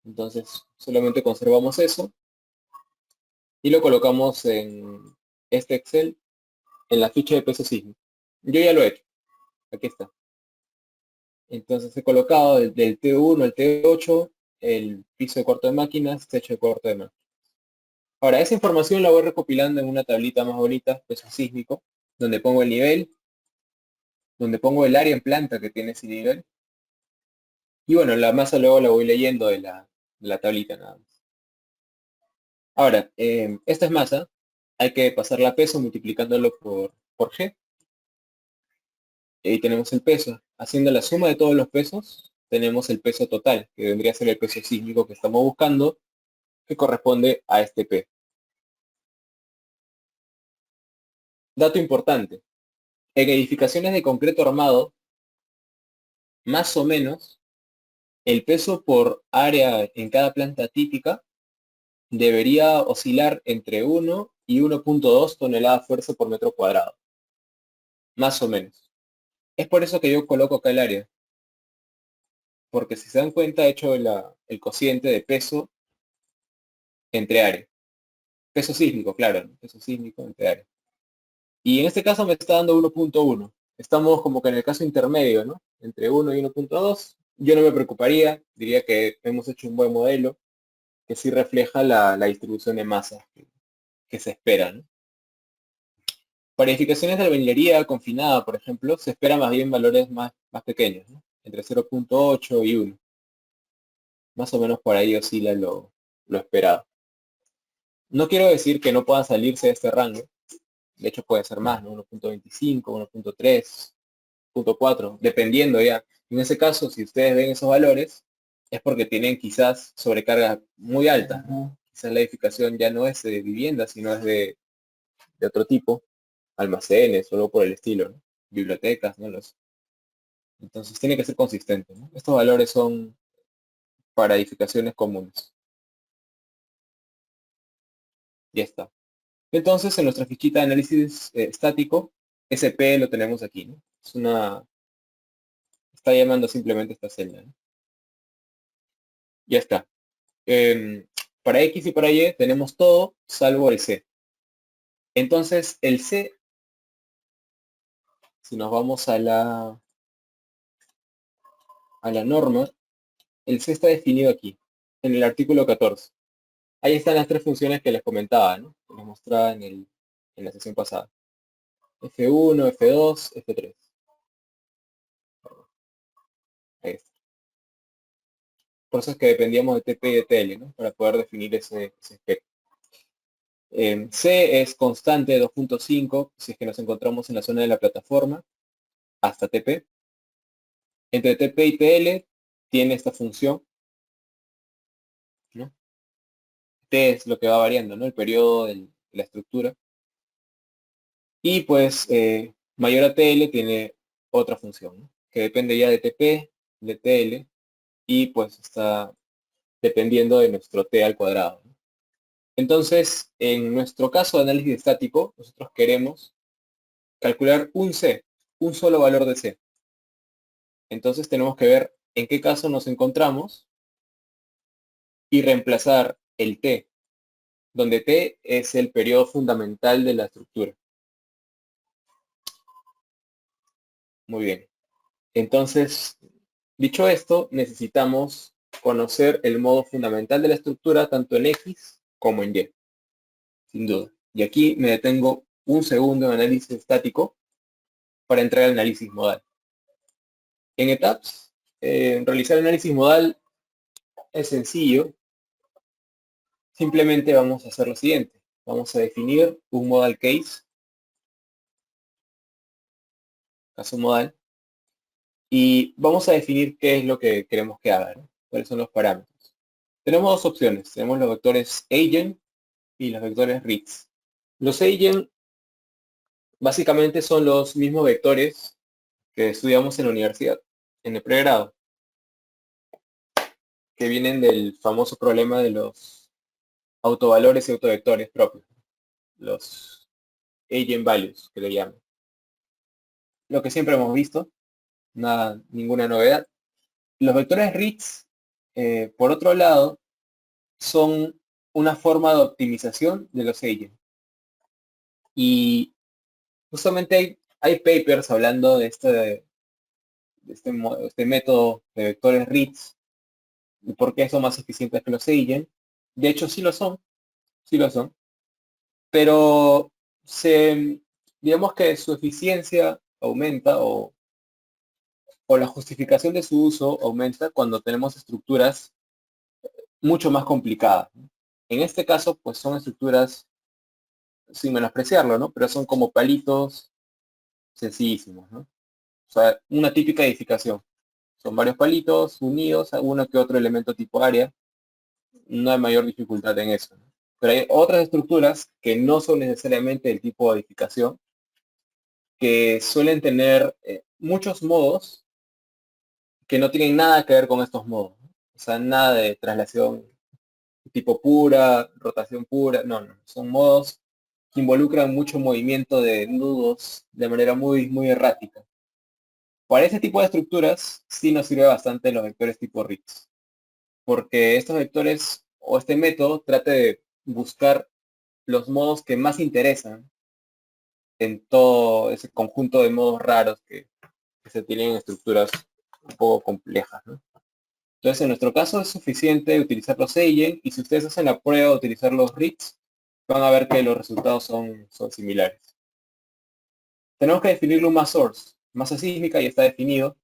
Entonces, solamente conservamos eso y lo colocamos en este Excel en la ficha de peso sísmico. Yo ya lo he hecho. Aquí está. Entonces he colocado del T1 al T8 el piso de cuarto de máquinas, techo de cuarto de máquinas. Ahora, esa información la voy recopilando en una tablita más bonita, peso sísmico, donde pongo el nivel, donde pongo el área en planta que tiene ese nivel. Y bueno, la masa luego la voy leyendo de la tablita nada más. Ahora, esta es masa, hay que pasarla a peso multiplicándolo por G. Y ahí tenemos el peso. Haciendo la suma de todos los pesos, tenemos el peso total, que vendría a ser el peso sísmico que estamos buscando, que corresponde a este P. Dato importante. En edificaciones de concreto armado, más o menos, el peso por área en cada planta típica debería oscilar entre 1 y 1.2 toneladas fuerza por metro cuadrado. Más o menos. Es por eso que yo coloco acá el área. Porque si se dan cuenta, he hecho el cociente de peso entre área. Peso sísmico, claro, ¿no? Peso sísmico entre área. Y en este caso me está dando 1.1. Estamos como que en el caso intermedio, ¿no? Entre 1 y 1.2. Yo no me preocuparía, diría que hemos hecho un buen modelo que sí refleja la distribución de masas que se espera, ¿no? Para edificaciones de albañilería confinada, por ejemplo, se esperan más bien valores más pequeños, ¿no? Entre 0.8 y 1. Más o menos por ahí oscila lo esperado. No quiero decir que no puedan salirse de este rango. De hecho, puede ser más, ¿no? 1.25, 1.3, 1.4, dependiendo ya. En ese caso, si ustedes ven esos valores, es porque tienen quizás sobrecargas muy altas, ¿no? Quizás la edificación ya no es de vivienda, sino es de otro tipo, almacenes o algo por el estilo, ¿no? Bibliotecas, ¿no? Entonces tiene que ser consistente, ¿no? Estos valores son para edificaciones comunes. Ya está. Entonces, en nuestra fichita de análisis estático, SP lo tenemos aquí, ¿no? Está llamando simplemente esta celda, ¿no? Ya está. Para X y para Y tenemos todo salvo el C. Entonces, el C, si nos vamos a la norma, el C está definido aquí, en el artículo 14. Ahí están las 3 funciones que les comentaba, ¿no? Que les mostraba en la sesión pasada. F1, F2, F3. Ahí está. Por eso es que dependíamos de TP y de TL, ¿no? Para poder definir ese espectro. C es constante 2.5 si es que nos encontramos en la zona de la plataforma hasta TP. Entre TP y TL tiene esta función, ¿no? T es lo que va variando, ¿no? El periodo de la estructura. Y pues mayor a TL tiene otra función, ¿no? Que depende ya de TP, de TL, y pues está dependiendo de nuestro T al cuadrado, ¿no? Entonces, en nuestro caso de análisis estático, nosotros queremos calcular un C, un solo valor de C. Entonces tenemos que ver en qué caso nos encontramos y reemplazar el T, donde T es el periodo fundamental de la estructura. Muy bien. Entonces, dicho esto, necesitamos conocer el modo fundamental de la estructura tanto en X como en Y, sin duda. Y aquí me detengo un segundo en análisis estático para entrar al análisis modal. En ETAPS, realizar análisis modal es sencillo. Simplemente vamos a hacer lo siguiente. Vamos a definir un modal case, caso modal, y vamos a definir qué es lo que queremos que haga, ¿no? Cuáles son los parámetros. Tenemos dos opciones. Tenemos los vectores eigen y los vectores Ritz. Los eigen básicamente son los mismos vectores que estudiamos en la universidad, en el pregrado, que vienen del famoso problema de los autovalores y autovectores propios, los eigenvalues, que le llaman. Lo que siempre hemos visto, ninguna novedad. Los vectores Ritz, por otro lado, son una forma de optimización de los eigen. Y justamente hay papers hablando de este método de vectores Ritz y por qué son más eficientes que los eigen. De hecho, sí lo son, pero digamos que su eficiencia aumenta o la justificación de su uso aumenta cuando tenemos estructuras mucho más complicadas, ¿no? En este caso, pues son estructuras, sin menospreciarlo, ¿no? Pero son como palitos sencillísimos, ¿no? O sea, una típica edificación. Son varios palitos unidos a uno que otro elemento tipo área. No hay mayor dificultad en eso, ¿no? Pero hay otras estructuras que no son necesariamente del tipo de edificación, que suelen tener muchos modos que no tienen nada que ver con estos modos, ¿no? O sea, nada de traslación tipo pura, rotación pura, no, son modos que involucran mucho movimiento de nudos de manera muy errática. Para ese tipo de estructuras sí nos sirve bastante los vectores tipo Ritz, porque estos vectores o este método trata de buscar los modos que más interesan en todo ese conjunto de modos raros que se tienen en estructuras un poco complejas, ¿no? Entonces, en nuestro caso es suficiente utilizar los eigen y si ustedes hacen la prueba de utilizar los Ritz, van a ver que los resultados son similares. Tenemos que definir un mass source. Masa sísmica ya está definido.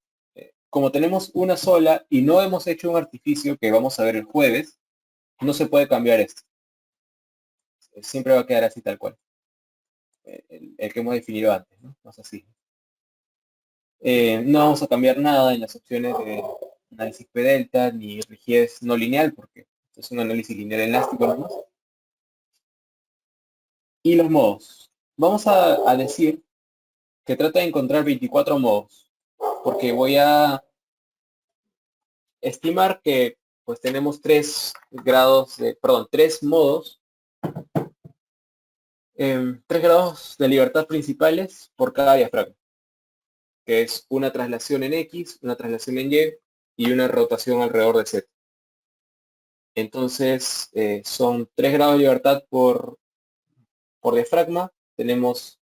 Como tenemos una sola y no hemos hecho un artificio que vamos a ver el jueves, no se puede cambiar esto. Siempre va a quedar así tal cual. El que hemos definido antes, ¿no? Masa sísmica. No vamos a cambiar nada en las opciones de análisis P-delta ni rigidez no lineal, porque esto es un análisis lineal elástico nomás. Y los modos. Vamos a decir que trata de encontrar 24 modos, porque voy a estimar que pues tenemos tres modos, 3 grados de libertad principales por cada diafragma, que es una traslación en X, una traslación en Y una rotación alrededor de Z. Entonces, son 3 grados de libertad por diafragma. Tenemos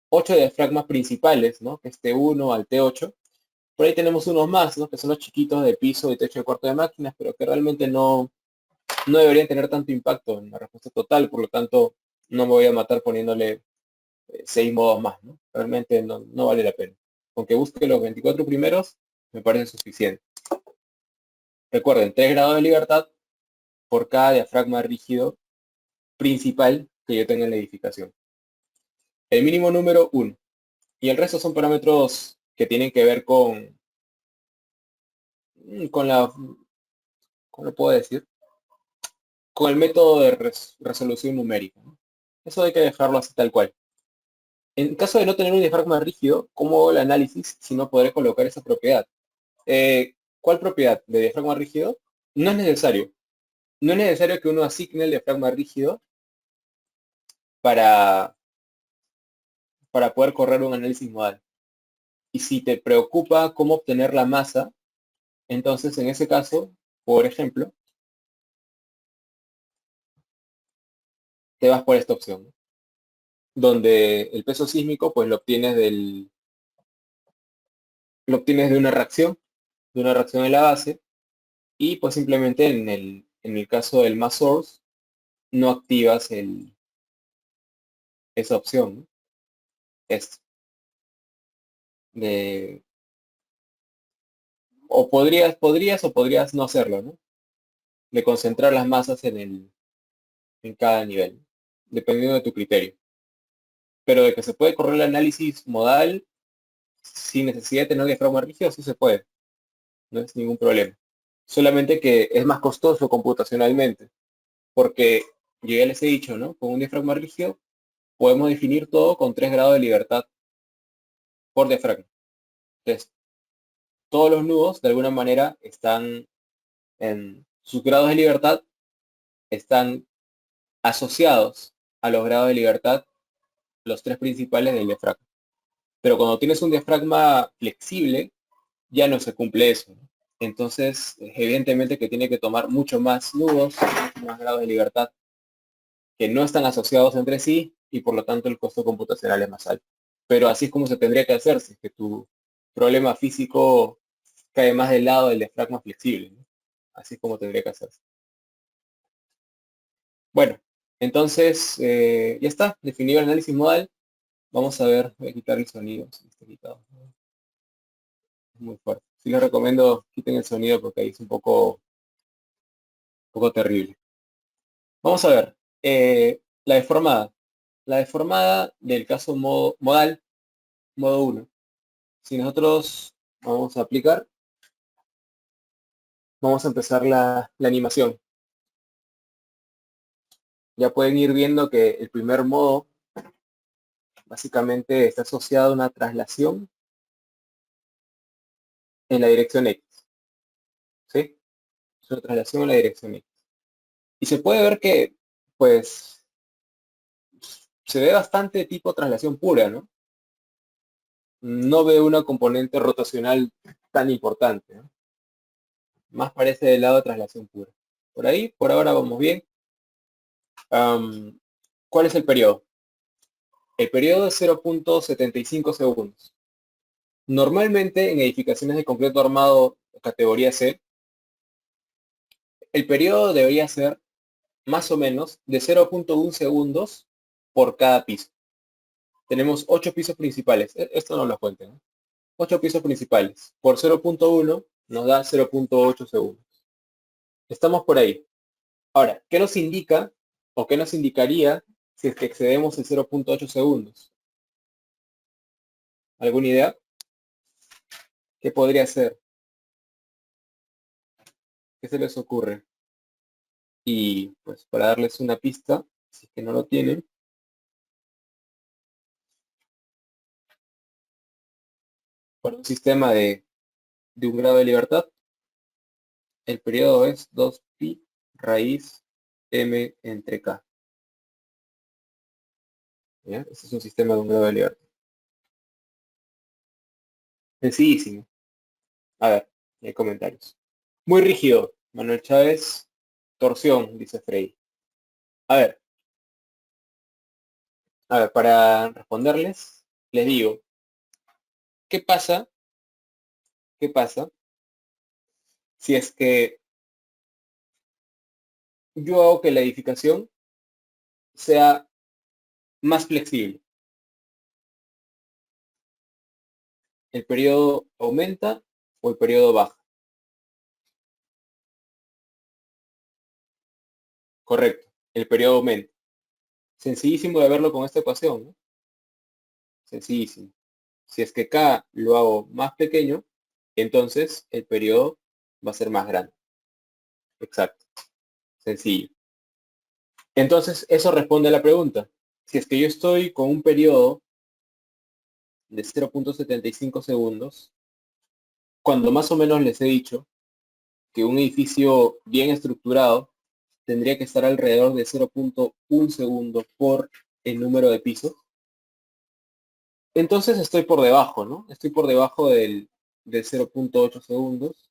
8 diafragmas principales, ¿no? Que es T1 al T8. Por ahí tenemos unos más, ¿no? Que son los chiquitos de piso y techo de cuarto de máquinas, pero que realmente no deberían tener tanto impacto en la respuesta total, por lo tanto, no me voy a matar poniéndole 6 modos más, ¿no? Realmente no vale la pena. Aunque busque los 24 primeros, me parece suficiente. Recuerden, 3 grados de libertad por cada diafragma rígido principal que yo tenga en la edificación. El mínimo número 1. Y el resto son parámetros que tienen que ver con ¿cómo lo puedo decir? Con el método de resolución numérica, ¿no? Eso hay que dejarlo así tal cual. En caso de no tener un diafragma rígido, ¿cómo hago el análisis si no podré colocar esa propiedad? ¿Cuál propiedad? ¿De diafragma rígido? No es necesario. No es necesario que uno asigne el diafragma rígido para para poder correr un análisis modal. Y si te preocupa cómo obtener la masa, entonces en ese caso, por ejemplo, te vas por esta opción, ¿no? Donde el peso sísmico pues lo obtienes de una reacción en la base, y pues simplemente en el caso del mass source no activas esa opción, ¿no? Esto. De, o podrías no hacerlo, ¿no? De concentrar las masas en cada nivel, ¿no? Dependiendo de tu criterio. Pero de que se puede correr el análisis modal sin necesidad de tener diafragma rígido, sí se puede, no es ningún problema. Solamente que es más costoso computacionalmente, porque yo ya les he dicho, ¿no? Con un diafragma rígido podemos definir todo con 3 grados de libertad por diafragma. Entonces, todos los nudos de alguna manera están en sus grados de libertad, están asociados a los grados de libertad, los 3 principales del diafragma. Pero cuando tienes un diafragma flexible, ya no se cumple eso, ¿no? Entonces, evidentemente que tiene que tomar mucho más nudos, más grados de libertad que no están asociados entre sí, y por lo tanto el costo computacional es más alto. Pero así es como se tendría que hacer si es que tu problema físico cae más del lado del diafragma flexible, ¿no? Así es como tendría que hacerse. Bueno, entonces ya está, definido el análisis modal. Vamos a ver, voy a quitar el sonido, si está quitado, ¿no? Es muy fuerte. Sí les recomiendo quiten el sonido porque ahí es un poco terrible. Vamos a ver, la deformada. La deformada del caso modal, modo 1. Si nosotros vamos a aplicar, vamos a empezar la animación. Ya pueden ir viendo que el primer modo básicamente está asociado a una traslación en la dirección X. ¿Sí? Es una traslación en la dirección X. Y se puede ver que, pues, se ve bastante tipo traslación pura, ¿no? No veo una componente rotacional tan importante, ¿no? Más parece del lado de traslación pura. Por ahí, por ahora vamos bien. ¿Cuál es el periodo? El periodo es 0.75 segundos. Normalmente en edificaciones de concreto armado categoría C, el periodo debería ser más o menos de 0.1 segundos por cada piso. Tenemos 8 pisos principales. Esto no lo cuenten, ¿no? 8 pisos principales. Por 0.1 nos da 0.8 segundos. Estamos por ahí. Ahora, ¿qué nos indica o qué nos indicaría si es que excedemos el 0.8 segundos? ¿Alguna idea? ¿Qué podría ser? ¿Qué se les ocurre? Y pues para darles una pista, si es que no lo tienen, para un sistema de un grado de libertad, el periodo es 2pi raíz m entre k. ¿Ya? Este es un sistema de un grado de libertad. Sencillísimo. A ver, hay comentarios. Muy rígido. Manuel Chávez, torsión, dice Frey. A ver, para responderles, les digo, ¿qué pasa? ¿Qué pasa si es que yo hago que la edificación sea más flexible? ¿El periodo aumenta o el periodo baja? Correcto, el periodo aumenta. Sencillísimo de verlo con esta ecuación, ¿no? Sencillísimo. Si es que K lo hago más pequeño, entonces el periodo va a ser más grande. Exacto. Sencillo. Entonces, eso responde a la pregunta. Si es que yo estoy con un periodo de 0.75 segundos, cuando más o menos les he dicho que un edificio bien estructurado tendría que estar alrededor de 0.1 segundo por el número de pisos, Entonces estoy por debajo, ¿no? Estoy por debajo del 0.8 segundos.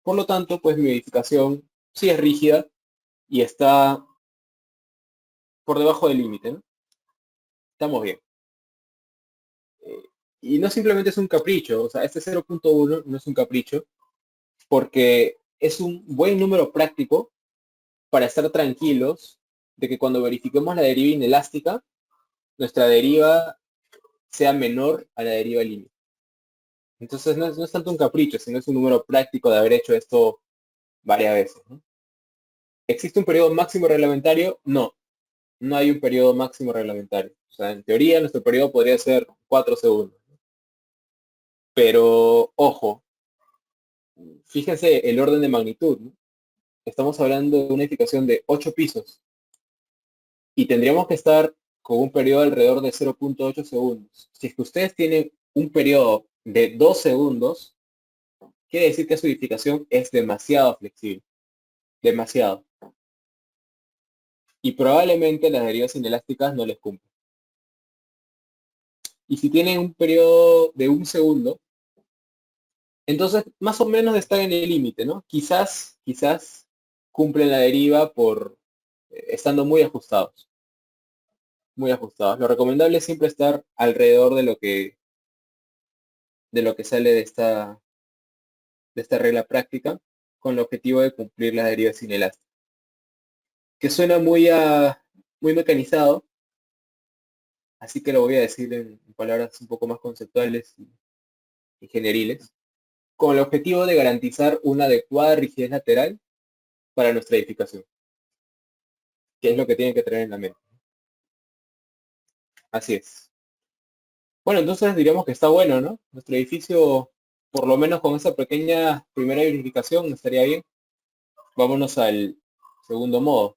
Por lo tanto, pues mi verificación sí es rígida y está por debajo del límite, ¿no? Estamos bien. Eh, y no simplemente es un capricho, o sea, este 0.1 no es un capricho, porque es un buen número práctico para estar tranquilos de que cuando verifiquemos la deriva inelástica, nuestra deriva sea menor a la deriva límite. Entonces no es tanto un capricho, sino es un número práctico de haber hecho esto varias veces, ¿no? ¿Existe un periodo máximo reglamentario? No, no hay un periodo máximo reglamentario. O sea, en teoría nuestro periodo podría ser 4 segundos. Pero, ojo, fíjense el orden de magnitud, ¿no? Estamos hablando de una edificación de 8 pisos y tendríamos que estar con un periodo alrededor de 0.8 segundos. Si es que ustedes tienen un periodo de 2 segundos, quiere decir que su edificación es demasiado flexible. Demasiado. Y probablemente las derivas inelásticas no les cumplan. Y si tienen un periodo de 1 segundo, entonces más o menos están en el límite, ¿no? Quizás cumplen la deriva por estando muy ajustados. Muy ajustados. Lo recomendable es siempre estar alrededor de lo que sale de esta regla práctica con el objetivo de cumplir las derivas inelásticas. Que suena muy mecanizado, así que lo voy a decir en palabras un poco más conceptuales y generiles, con el objetivo de garantizar una adecuada rigidez lateral para nuestra edificación, que es lo que tienen que tener en la mente. Así es. Bueno, entonces diríamos que está bueno, ¿no? Nuestro edificio, por lo menos con esa pequeña primera verificación, estaría bien. Vámonos al segundo modo.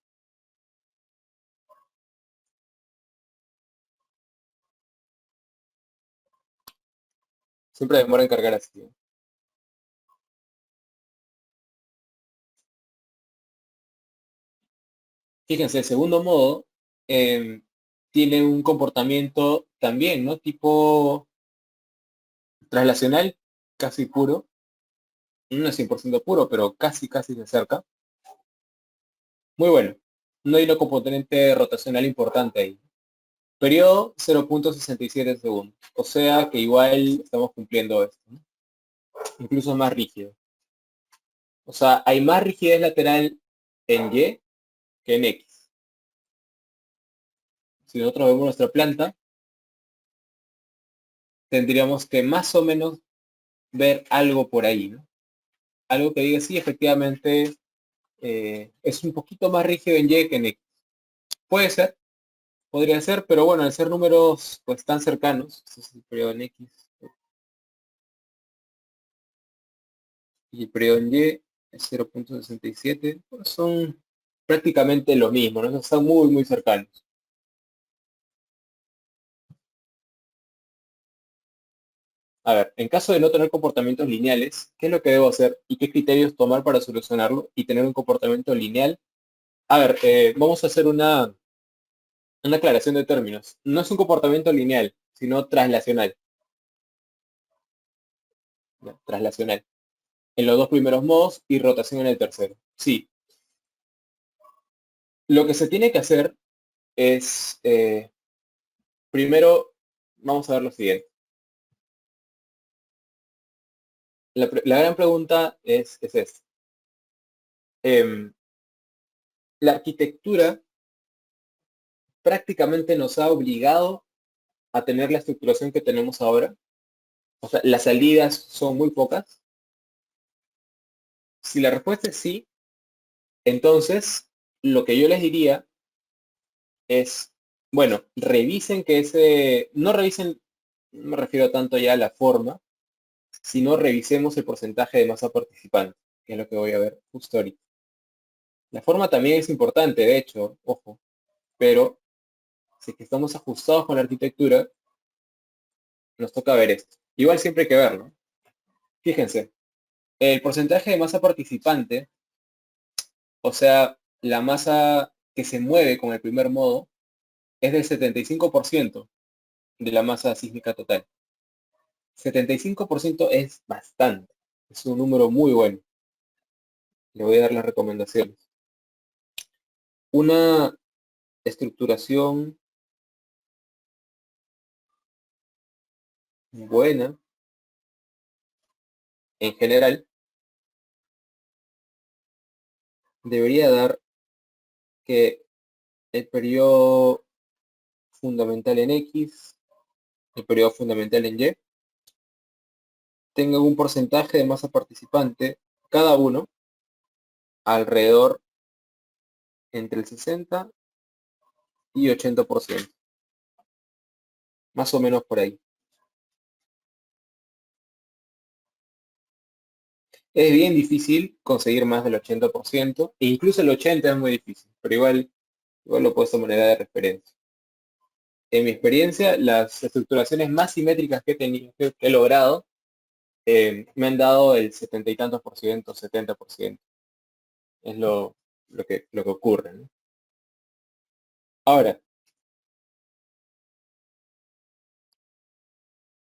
Siempre demora en cargar así, ¿no? Fíjense, el segundo modo tiene un comportamiento también, ¿no? Tipo traslacional, casi puro. No es 100% puro, pero casi se acerca. Muy bueno. No hay una componente rotacional importante ahí. Periodo 0.67 segundos. O sea que igual estamos cumpliendo esto, ¿no? Incluso más rígido. O sea, hay más rigidez lateral en Y que en X. Si nosotros vemos nuestra planta, tendríamos que más o menos ver algo por ahí, ¿no? Algo que diga, sí, efectivamente, es un poquito más rígido en Y que en X. Puede ser, podría ser, pero bueno, al ser números pues tan cercanos, este es el periodo en X y el periodo en Y es 0.67, pues son prácticamente lo mismo, ¿no? Están muy cercanos. A ver, en caso de no tener comportamientos lineales, ¿qué es lo que debo hacer y qué criterios tomar para solucionarlo y tener un comportamiento lineal? A ver, vamos a hacer una aclaración de términos. No es un comportamiento lineal, sino traslacional. ¿Ya? Traslacional. En los dos primeros modos y rotación en el tercero. Sí. Lo que se tiene que hacer es, primero, vamos a ver lo siguiente. La gran pregunta es esta. Em, la arquitectura prácticamente nos ha obligado a tener la estructuración que tenemos ahora. O sea, las salidas son muy pocas. Si la respuesta es sí, entonces lo que yo les diría es, bueno, revisen que no revisen, no me refiero tanto ya a la forma, sino revisemos el porcentaje de masa participante, que es lo que voy a ver justo ahorita. La forma también es importante, de hecho, ojo, pero si es que estamos ajustados con la arquitectura, nos toca ver esto. Igual siempre hay que verlo. Fíjense, el porcentaje de masa participante, o sea, la masa que se mueve con el primer modo, es del 75%. de la masa sísmica total. 75% es bastante. Es un número muy bueno. Le voy a dar las recomendaciones. Una estructuración buena, en general, debería dar que el periodo fundamental en X, el periodo fundamental en Y, tengan un porcentaje de masa participante, cada uno, alrededor entre el 60 y 80%. Más o menos por ahí. Es bien difícil conseguir más del 80%, e incluso el 80% es muy difícil, pero igual lo he puesto moneda de referencia. En mi experiencia, las estructuraciones más simétricas que he tenido, que he logrado, me han dado el 70 y tantos por ciento, 70%. Es lo que ocurre, ¿no? Ahora,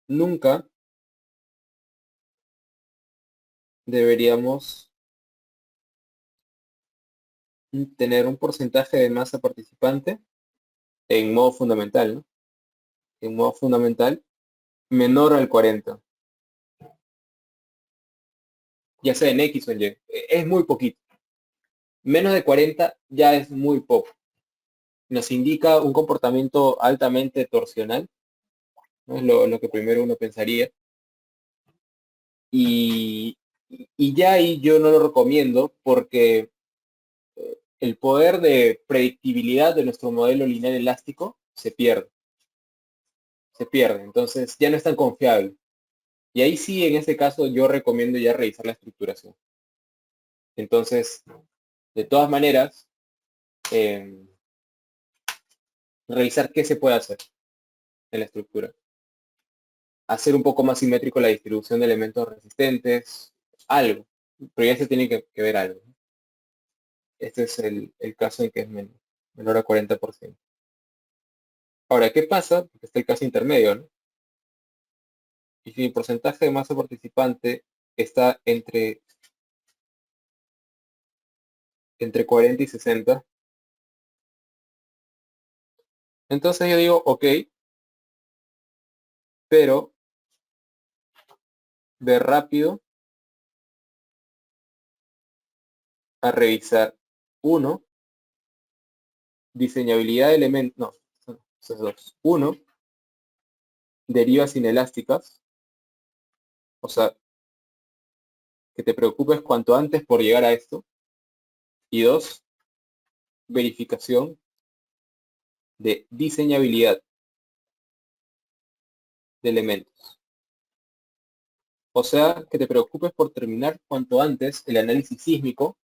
nunca deberíamos tener un porcentaje de masa participante en modo fundamental, ¿no? En modo fundamental menor al 40, ya sea en X o en Y. Es muy poquito. Menos de 40 ya es muy poco. Nos indica un comportamiento altamente torsional, ¿no? Es lo que primero uno pensaría. Y, y ya ahí yo no lo recomiendo porque el poder de predictibilidad de nuestro modelo lineal elástico se pierde. Se pierde. Entonces ya no es tan confiable. Y ahí sí, en ese caso, yo recomiendo ya revisar la estructuración. Entonces, de todas maneras, revisar qué se puede hacer en la estructura. Hacer un poco más simétrico la distribución de elementos resistentes, algo. Pero ya se tiene que ver algo. Este es el caso en que es menor a 40%. Ahora, ¿qué pasa? Porque está el caso intermedio, ¿no? Y si el porcentaje de masa participante está entre 40 y 60, entonces yo digo, ok, pero ve rápido a revisar, uno, diseñabilidad de elementos, no, esos dos. Uno, derivas inelásticas, o sea, que te preocupes cuanto antes por llegar a esto. Y dos, verificación de diseñabilidad de elementos. O sea, que te preocupes por terminar cuanto antes el análisis sísmico,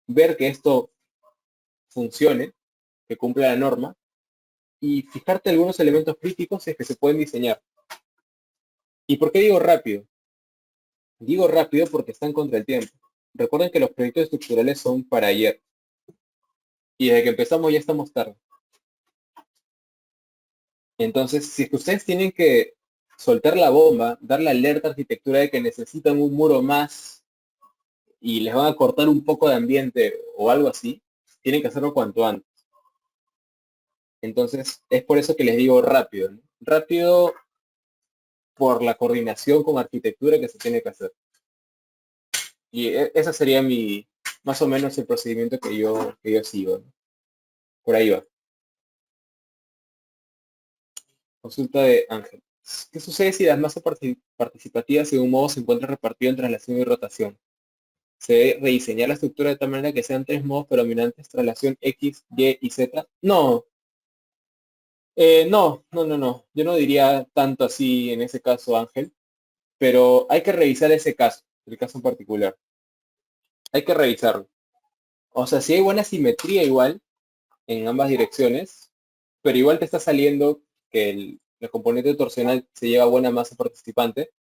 ver que esto funcione, que cumpla la norma, y fijarte algunos elementos críticos si es que se pueden diseñar. ¿Y por qué digo rápido? Digo rápido porque están contra el tiempo. Recuerden que los proyectos estructurales son para ayer. Y desde que empezamos ya estamos tarde. Entonces, si es que ustedes tienen que soltar la bomba, dar la alerta a arquitectura de que necesitan un muro más y les van a cortar un poco de ambiente o algo así, tienen que hacerlo cuanto antes. Entonces, es por eso que les digo rápido, ¿no? Rápido por la coordinación con arquitectura que se tiene que hacer. Y ese sería más o menos el procedimiento que yo sigo, ¿no? Por ahí va. Consulta de Ángel. ¿Qué sucede si las masas participativas de un modo se encuentran repartidas en traslación y rotación? ¿Se debe rediseñar la estructura de tal manera que sean tres modos predominantes, traslación X, Y y Z? No, no. Yo no diría tanto así en ese caso, Ángel, pero hay que revisar ese caso, el caso en particular. Hay que revisarlo. O sea, si hay buena simetría igual en ambas direcciones, pero igual te está saliendo que el componente torsional se lleva buena masa participante,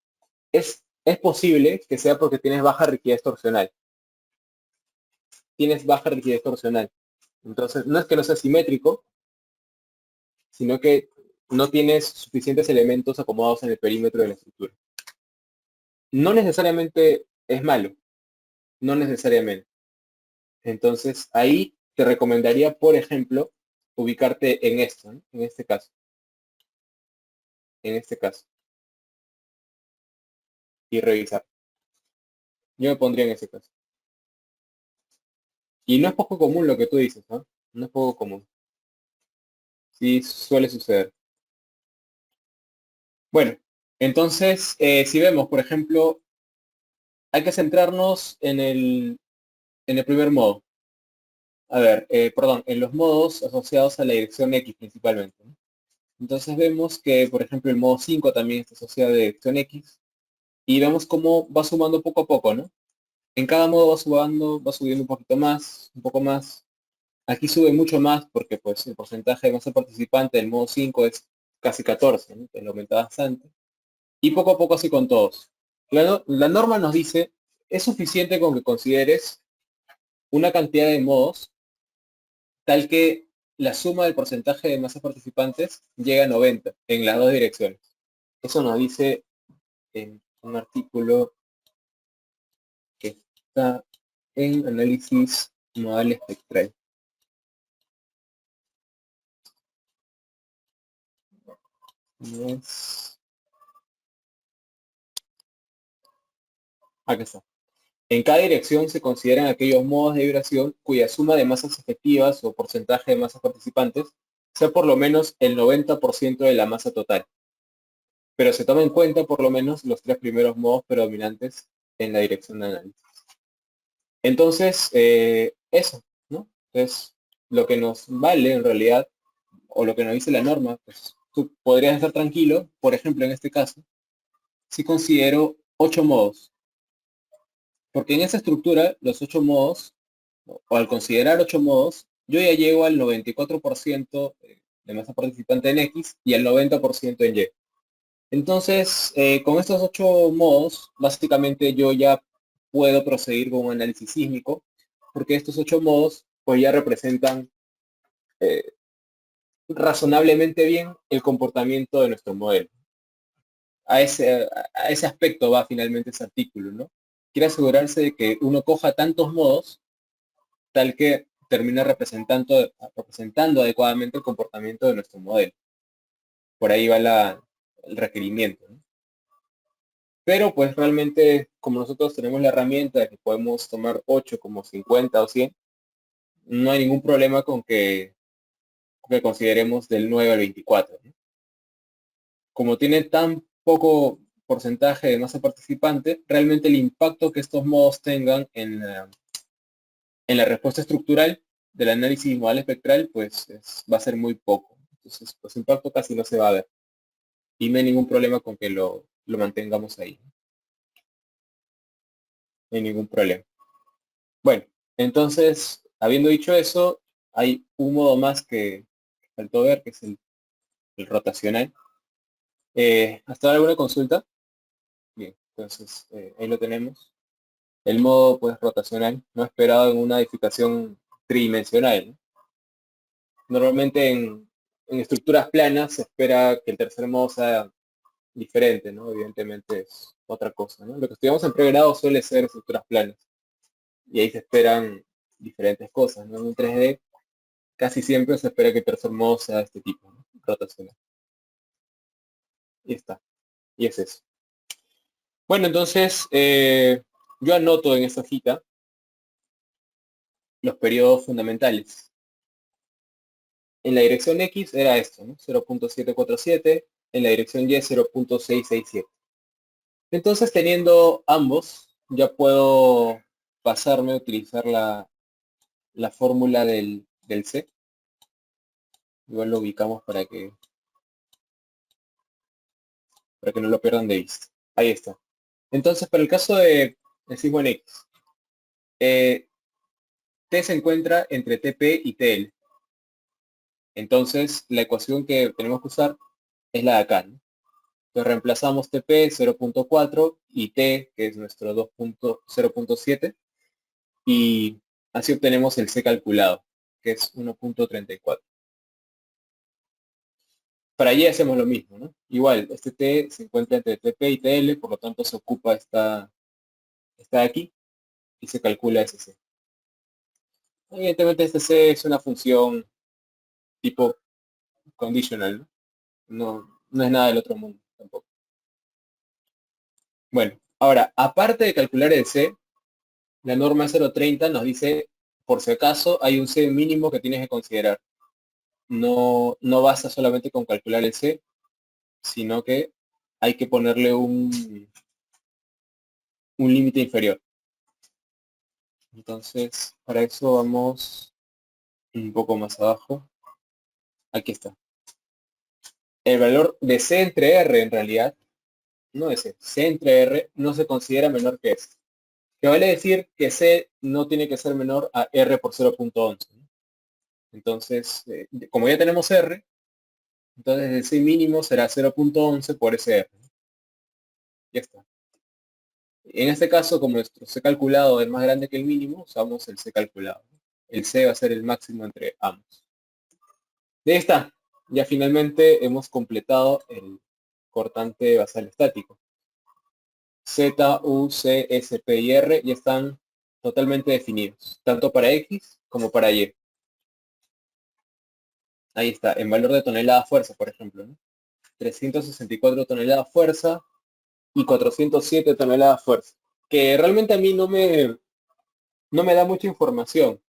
es posible que sea porque tienes baja rigidez torsional. Tienes baja rigidez torsional. Entonces, no es que no sea simétrico, sino que no tienes suficientes elementos acomodados en el perímetro de la estructura. No necesariamente es malo, no necesariamente. Entonces, ahí te recomendaría, por ejemplo, ubicarte en esto, ¿no? En este caso. En este caso. Y revisar. Yo me pondría en ese caso. Y no es poco común lo que tú dices, ¿no? No es poco común. Sí, suele suceder. Bueno, entonces, si vemos, por ejemplo, hay que centrarnos en el primer modo. A ver, perdón, en los modos asociados a la dirección X principalmente, ¿no? Entonces vemos que, por ejemplo, el modo 5 también está asociado a dirección X y vemos cómo va sumando poco a poco, ¿no? En cada modo va subiendo un poquito más, un poco más. Aquí sube mucho más porque pues el porcentaje de masa participante del modo 5 es casi 14, ¿no? Que lo aumenta bastante. Y poco a poco así con todos. La norma nos dice, es suficiente con que consideres una cantidad de modos tal que la suma del porcentaje de masas participantes llega a 90 en las dos direcciones. Eso nos dice en un artículo que está en análisis modal espectral. Acá está. En cada dirección se consideran aquellos modos de vibración cuya suma de masas efectivas o porcentaje de masas participantes sea por lo menos el 90% de la masa total. Pero se toma en cuenta por lo menos los tres primeros modos predominantes en la dirección de análisis. Entonces, eso, ¿no? Es lo que nos vale en realidad, o lo que nos dice la norma, pues tú podrías estar tranquilo, por ejemplo, en este caso, si considero 8 modos. Porque en esa estructura, los 8 modos, o al considerar 8 modos, yo ya llego al 94% de masa participante en X y al 90% en Y. Entonces, con estos 8 modos, básicamente yo ya puedo proseguir con un análisis sísmico, porque estos 8 modos pues ya representan eh, razonablemente bien el comportamiento de nuestro modelo. A ese aspecto va finalmente ese artículo, ¿no? Quiere asegurarse de que uno coja tantos modos tal que termine representando adecuadamente el comportamiento de nuestro modelo. Por ahí va el requerimiento, ¿no? Pero pues realmente, como nosotros tenemos la herramienta de que podemos tomar 8 como 50 o 100, no hay ningún problema con que consideremos del 9 al 24, ¿no? Como tiene tan poco porcentaje de masa participante, realmente el impacto que estos modos tengan en la respuesta estructural del análisis modal espectral, pues va a ser muy poco. Entonces, pues impacto casi no se va a ver. Y no hay ningún problema con que lo mantengamos ahí. No hay ningún problema. Bueno, entonces, habiendo dicho eso, hay un modo más que faltó ver, que es el rotacional. ¿Hasta ahora alguna consulta? Bien, entonces ahí lo tenemos. El modo pues rotacional, no esperado en una edificación tridimensional, ¿no? Normalmente en estructuras planas se espera que el tercer modo sea diferente, ¿no? Evidentemente es otra cosa, ¿no? Lo que estudiamos en pregrado suele ser estructuras planas. Y ahí se esperan diferentes cosas, ¿no? En un 3D casi siempre se espera que el tercer modo sea de este tipo, ¿no? Rotacional. Y está. Y es eso. Bueno, entonces yo anoto en esta hojita los periodos fundamentales. En la dirección X era esto, ¿no? 0.747, en la dirección Y 0.667. Entonces, teniendo ambos, ya puedo pasarme a utilizar la fórmula del C. Igual lo ubicamos para que no lo pierdan de vista. Ahí está. Entonces, para el caso de sismo en X, T se encuentra entre TP y TL. Entonces, la ecuación que tenemos que usar es la de acá, ¿no? Entonces, reemplazamos TP 0.4 y T, que es nuestro 0.7, y así obtenemos el C calculado, que es 1.34. Para Y hacemos lo mismo, ¿no? Igual, este T se encuentra entre TP y TL, por lo tanto se ocupa esta de aquí y se calcula ese C. Evidentemente este C es una función tipo conditional, ¿no? No es nada del otro mundo tampoco. Bueno, ahora, aparte de calcular el C, la norma 030 nos dice, por si acaso, hay un C mínimo que tienes que considerar. No basta solamente con calcular el C, sino que hay que ponerle un límite inferior. Entonces, para eso vamos un poco más abajo. Aquí está. El valor de C entre R, en realidad, no de C entre R, no se considera menor que S. Que vale decir que C no tiene que ser menor a R por 0.11. Entonces, como ya tenemos R, entonces el C mínimo será 0.11 por ese R. Ya está. En este caso, como nuestro C calculado es más grande que el mínimo, usamos el C calculado. El C va a ser el máximo entre ambos. Y ahí está. Ya finalmente hemos completado el cortante basal estático. Z, U, C, S, P y R ya están totalmente definidos, tanto para X como para Y. Ahí está, en valor de tonelada fuerza, por ejemplo, ¿no? 364 toneladas fuerza y 407 toneladas fuerza. Que realmente a mí no me da mucha información.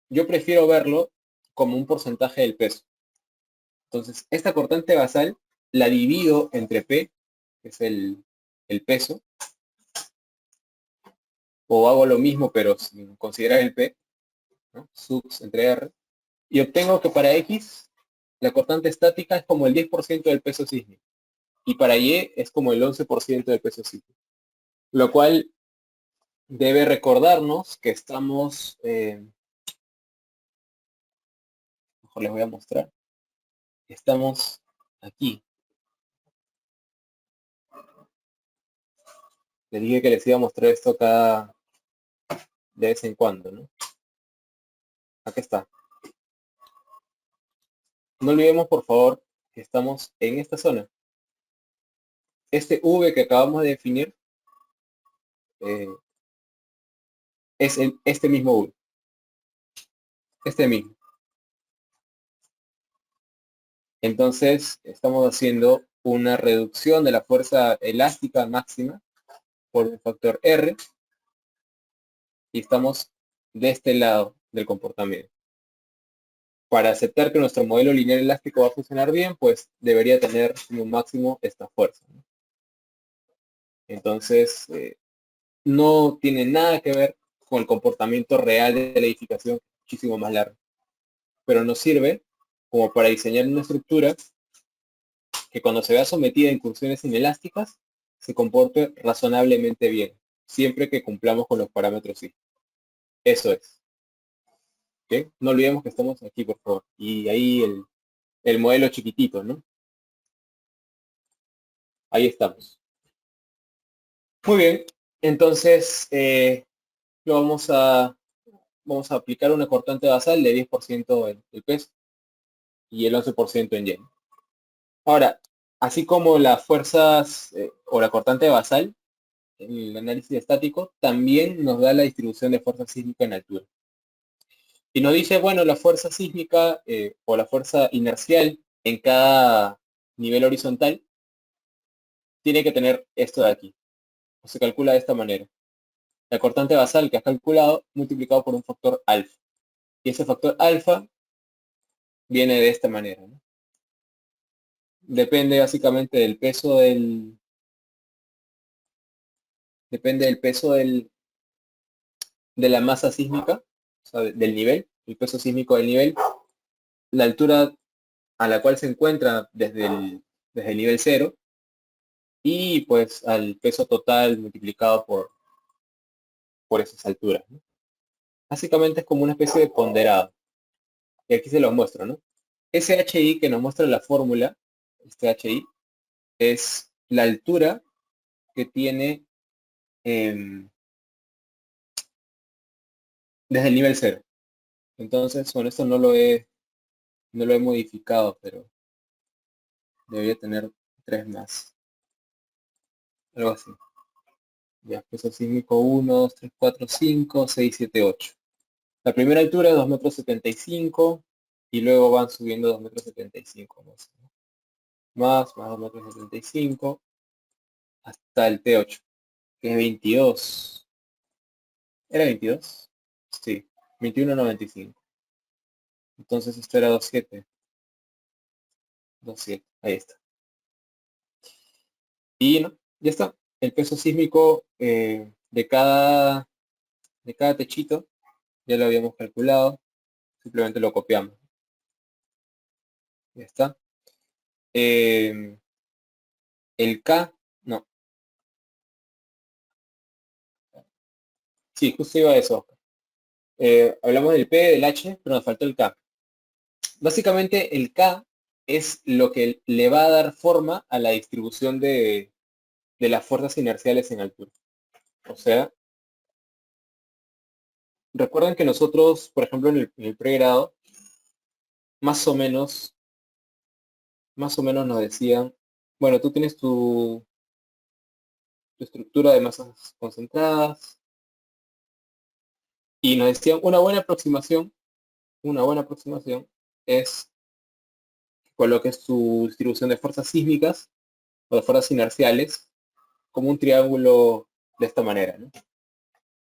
Yo prefiero verlo como un porcentaje del peso. Entonces, esta cortante basal la divido entre P, que es el peso, o hago lo mismo pero sin considerar el P, ¿no? Sub entre R, y obtengo que para X la cortante estática es como el 10% del peso sísmico y para Y es como el 11% del peso sísmico. Lo cual debe recordarnos que estamos, mejor les voy a mostrar, estamos aquí. Les dije que les iba a mostrar esto cada de vez en cuando, ¿no? Aquí está. No olvidemos, por favor, que estamos en esta zona. Este V que acabamos de definir es este mismo V. Este mismo. Entonces, estamos haciendo una reducción de la fuerza elástica máxima por un factor R y estamos de este lado del comportamiento. Para aceptar que nuestro modelo lineal elástico va a funcionar bien, pues debería tener como máximo esta fuerza, ¿no? Entonces, no tiene nada que ver con el comportamiento real de la edificación, muchísimo más largo. Pero nos sirve como para diseñar una estructura que cuando se vea sometida a incursiones inelásticas, se comporte razonablemente bien, siempre que cumplamos con los parámetros sí. Eso es. ¿Okay? No olvidemos que estamos aquí, por favor. Y ahí el modelo chiquitito, ¿no? Ahí estamos. Muy bien. Entonces, lo vamos a aplicar una cortante basal de 10% el peso y el 11% en yen. Ahora, así como las fuerzas o la cortante basal, el análisis estático también nos da la distribución de fuerza sísmica en altura. Y nos dice, bueno, la fuerza sísmica o la fuerza inercial en cada nivel horizontal tiene que tener esto de aquí. Se calcula de esta manera. La cortante basal que has calculado multiplicado por un factor alfa. Y ese factor alfa viene de esta manera, ¿no? Depende básicamente del peso de la masa sísmica, o sea, del nivel, el peso sísmico del nivel, la altura a la cual se encuentra desde el nivel cero y pues al peso total multiplicado por esas alturas, ¿no? Básicamente es como una especie de ponderado. Y aquí se los muestro, ¿no? Ese HI que nos muestra la fórmula, este HI, es la altura que tiene desde el nivel cero. Entonces, con esto no lo he modificado, pero Debería tener 3 más. Algo así. Ya, peso sísmico 1, 2, 3, 4, 5, 6, 7, 8. La primera altura es 2,75 m y luego van subiendo 2,75 m más. Más 2,75 m hasta el T8, que es 22. ¿Era 22? Sí, 21,95. Entonces esto era 2,7. 2,7. Ahí está. Y no, ya está. El peso sísmico de cada techito ya lo habíamos calculado. Simplemente lo copiamos. Ya está. El K, no. Sí, justo iba a eso. Hablamos del P, del H, pero nos faltó el K. Básicamente el K es lo que le va a dar forma a la distribución de las fuerzas inerciales en altura. O sea, recuerden que nosotros, por ejemplo, en el pregrado, más o menos nos decían, bueno, tú tienes tu estructura de masas concentradas y nos decían una buena aproximación es que coloques tu distribución de fuerzas sísmicas o de fuerzas inerciales como un triángulo de esta manera, ¿no?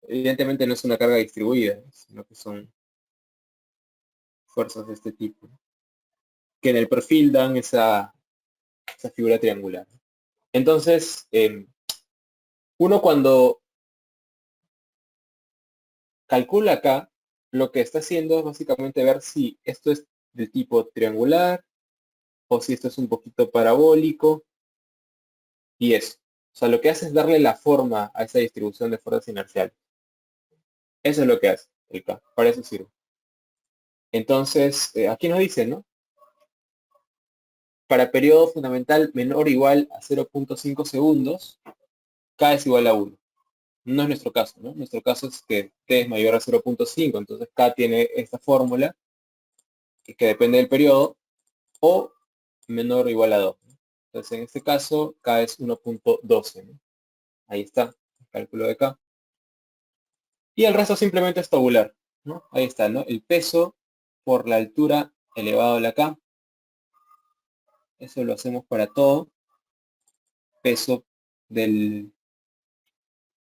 Evidentemente no es una carga distribuida, ¿no? Sino que son fuerzas de este tipo, ¿no? Que en el perfil dan esa figura triangular. Entonces, uno cuando calcula acá, lo que está haciendo es básicamente ver si esto es de tipo triangular o si esto es un poquito parabólico y eso. O sea, lo que hace es darle la forma a esa distribución de fuerzas inerciales. Eso es lo que hace el K. Para eso sirve. Entonces, aquí nos dice, ¿no? Para periodo fundamental menor o igual a 0,5 segundos, K es igual a 1. No es nuestro caso, ¿no? Nuestro caso es que T es mayor a 0,5, entonces K tiene esta fórmula que depende del periodo, o menor o igual a 2. ¿No? Entonces, en este caso, K es 1,12, ¿no? Ahí está, el cálculo de K. Y el resto simplemente es tabular, ¿no? Ahí está, ¿no? El peso por la altura elevado a la K. Eso lo hacemos para todo. Peso del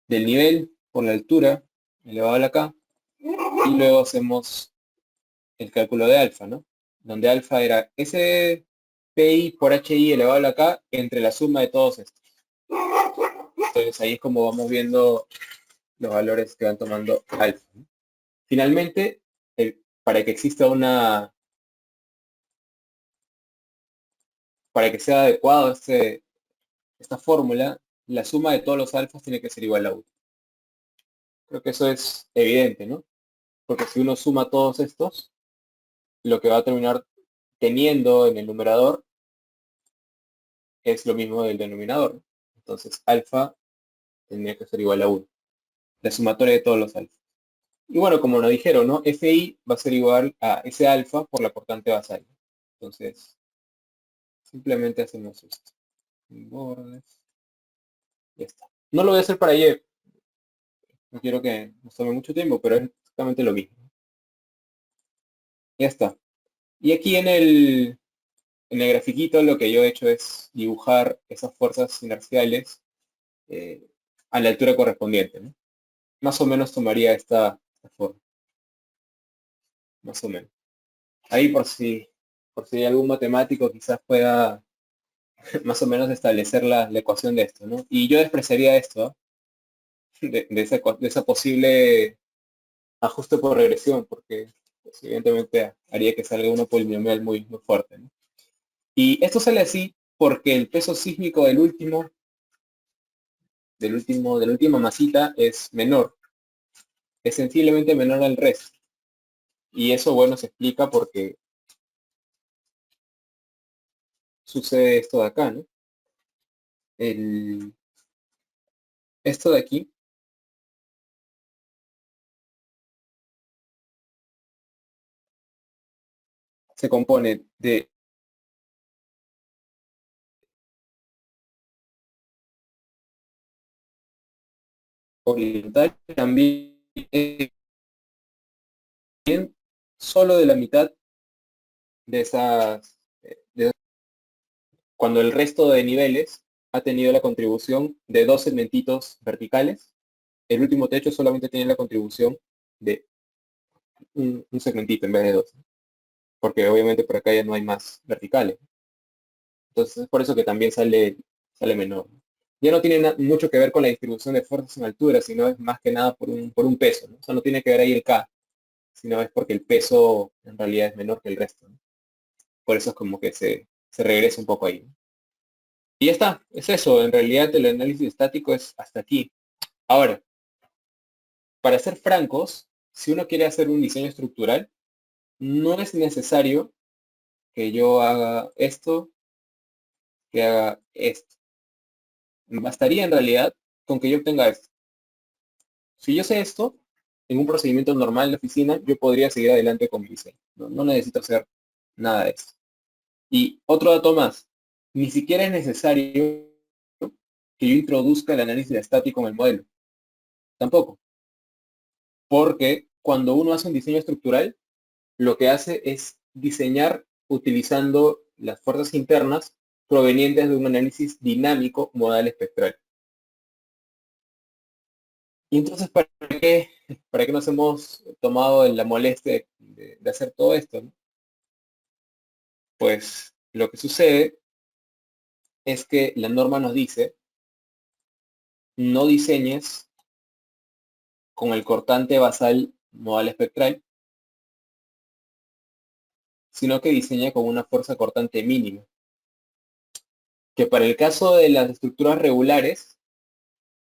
nivel por la altura elevado a la K. Y luego hacemos el cálculo de alfa, ¿no? Donde alfa era ese PI por HI elevado a la K entre la suma de todos estos. Entonces ahí es como vamos viendo los valores que van tomando alfa, ¿no? Finalmente, para que exista para que sea adecuado esta fórmula, la suma de todos los alfas tiene que ser igual a 1. Creo que eso es evidente, ¿no? Porque si uno suma todos estos, lo que va a terminar teniendo en el numerador es lo mismo del denominador. Entonces, alfa tendría que ser igual a 1. La sumatoria de todos los alfas. Y bueno, como nos dijeron, ¿no? Fi va a ser igual a ese alfa por la cortante basal. Entonces, simplemente hacemos esto. Bordes. Ya está. No lo voy a hacer para ayer. No quiero que nos tome mucho tiempo, pero es exactamente lo mismo. Ya está. Y aquí en el grafiquito lo que yo he hecho es dibujar esas fuerzas inerciales a la altura correspondiente, ¿no? Más o menos tomaría esta forma. Más o menos. Ahí por si hay algún matemático quizás pueda más o menos establecer la ecuación de esto, ¿no? Y yo despreciaría esto, ¿eh? de esa posible ajuste por regresión, porque pues, evidentemente haría que salga una polinomial muy, muy fuerte, ¿no? Y esto sale así porque el peso sísmico de la última masita es menor, es sensiblemente menor al resto. Y eso, bueno, se explica porque sucede esto de acá, ¿no? Esto de aquí se compone de Oriental también solo de la mitad de esas, cuando el resto de niveles ha tenido la contribución de dos segmentitos verticales, el último techo solamente tiene la contribución de un segmentito en vez de dos, porque obviamente por acá ya no hay más verticales. Entonces es por eso que también sale menor. Ya no tiene mucho que ver con la distribución de fuerzas en altura, sino es más que nada por un peso, ¿no? O sea, no tiene que ver ahí el K, sino es porque el peso en realidad es menor que el resto, ¿no? Por eso es como que se regresa un poco ahí, ¿no? Y ya está, es eso. En realidad el análisis estático es hasta aquí. Ahora, para ser francos, si uno quiere hacer un diseño estructural, no es necesario que yo haga esto, que haga esto. Bastaría en realidad con que yo obtenga esto. Si yo sé esto, en un procedimiento normal de oficina, yo podría seguir adelante con mi diseño. No necesito hacer nada de esto. Y otro dato más, ni siquiera es necesario que yo introduzca el análisis estático en el modelo. Tampoco. Porque cuando uno hace un diseño estructural, lo que hace es diseñar utilizando las fuerzas internas provenientes de un análisis dinámico modal espectral. Y entonces, ¿para qué nos hemos tomado la molestia de hacer todo esto, ¿no? Pues lo que sucede es que la norma nos dice no diseñes con el cortante basal modal espectral, sino que diseña con una fuerza cortante mínima, que para el caso de las estructuras regulares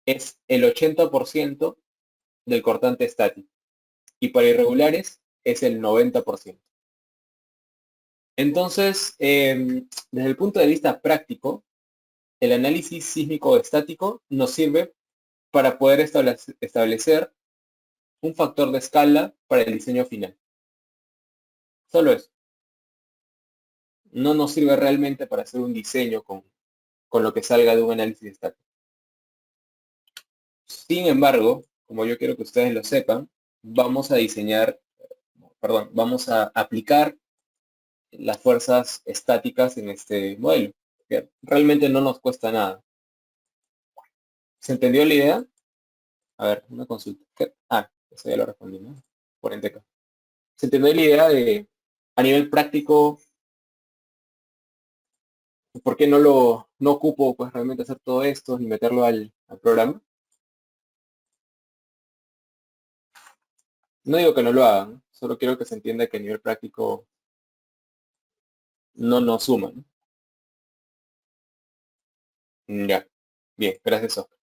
es el 80% del cortante estático y para irregulares es el 90%. Entonces, desde el punto de vista práctico, el análisis sísmico estático nos sirve para poder establecer un factor de escala para el diseño final. Solo eso. No nos sirve realmente para hacer un diseño con lo que salga de un análisis estático. Sin embargo, como yo quiero que ustedes lo sepan, vamos a diseñar, perdón, vamos a aplicar las fuerzas estáticas en este modelo, que realmente no nos cuesta nada. ¿Se entendió la idea? A ver, una consulta. Eso ya lo respondí, ¿no? Por Enteca. ¿Se entendió la idea de, a nivel práctico, por qué no ocupo pues realmente hacer todo esto y meterlo al programa? No digo que no lo hagan, solo quiero que se entienda que a nivel práctico no nos suma, ¿no? Ya, bien, gracias, Oscar.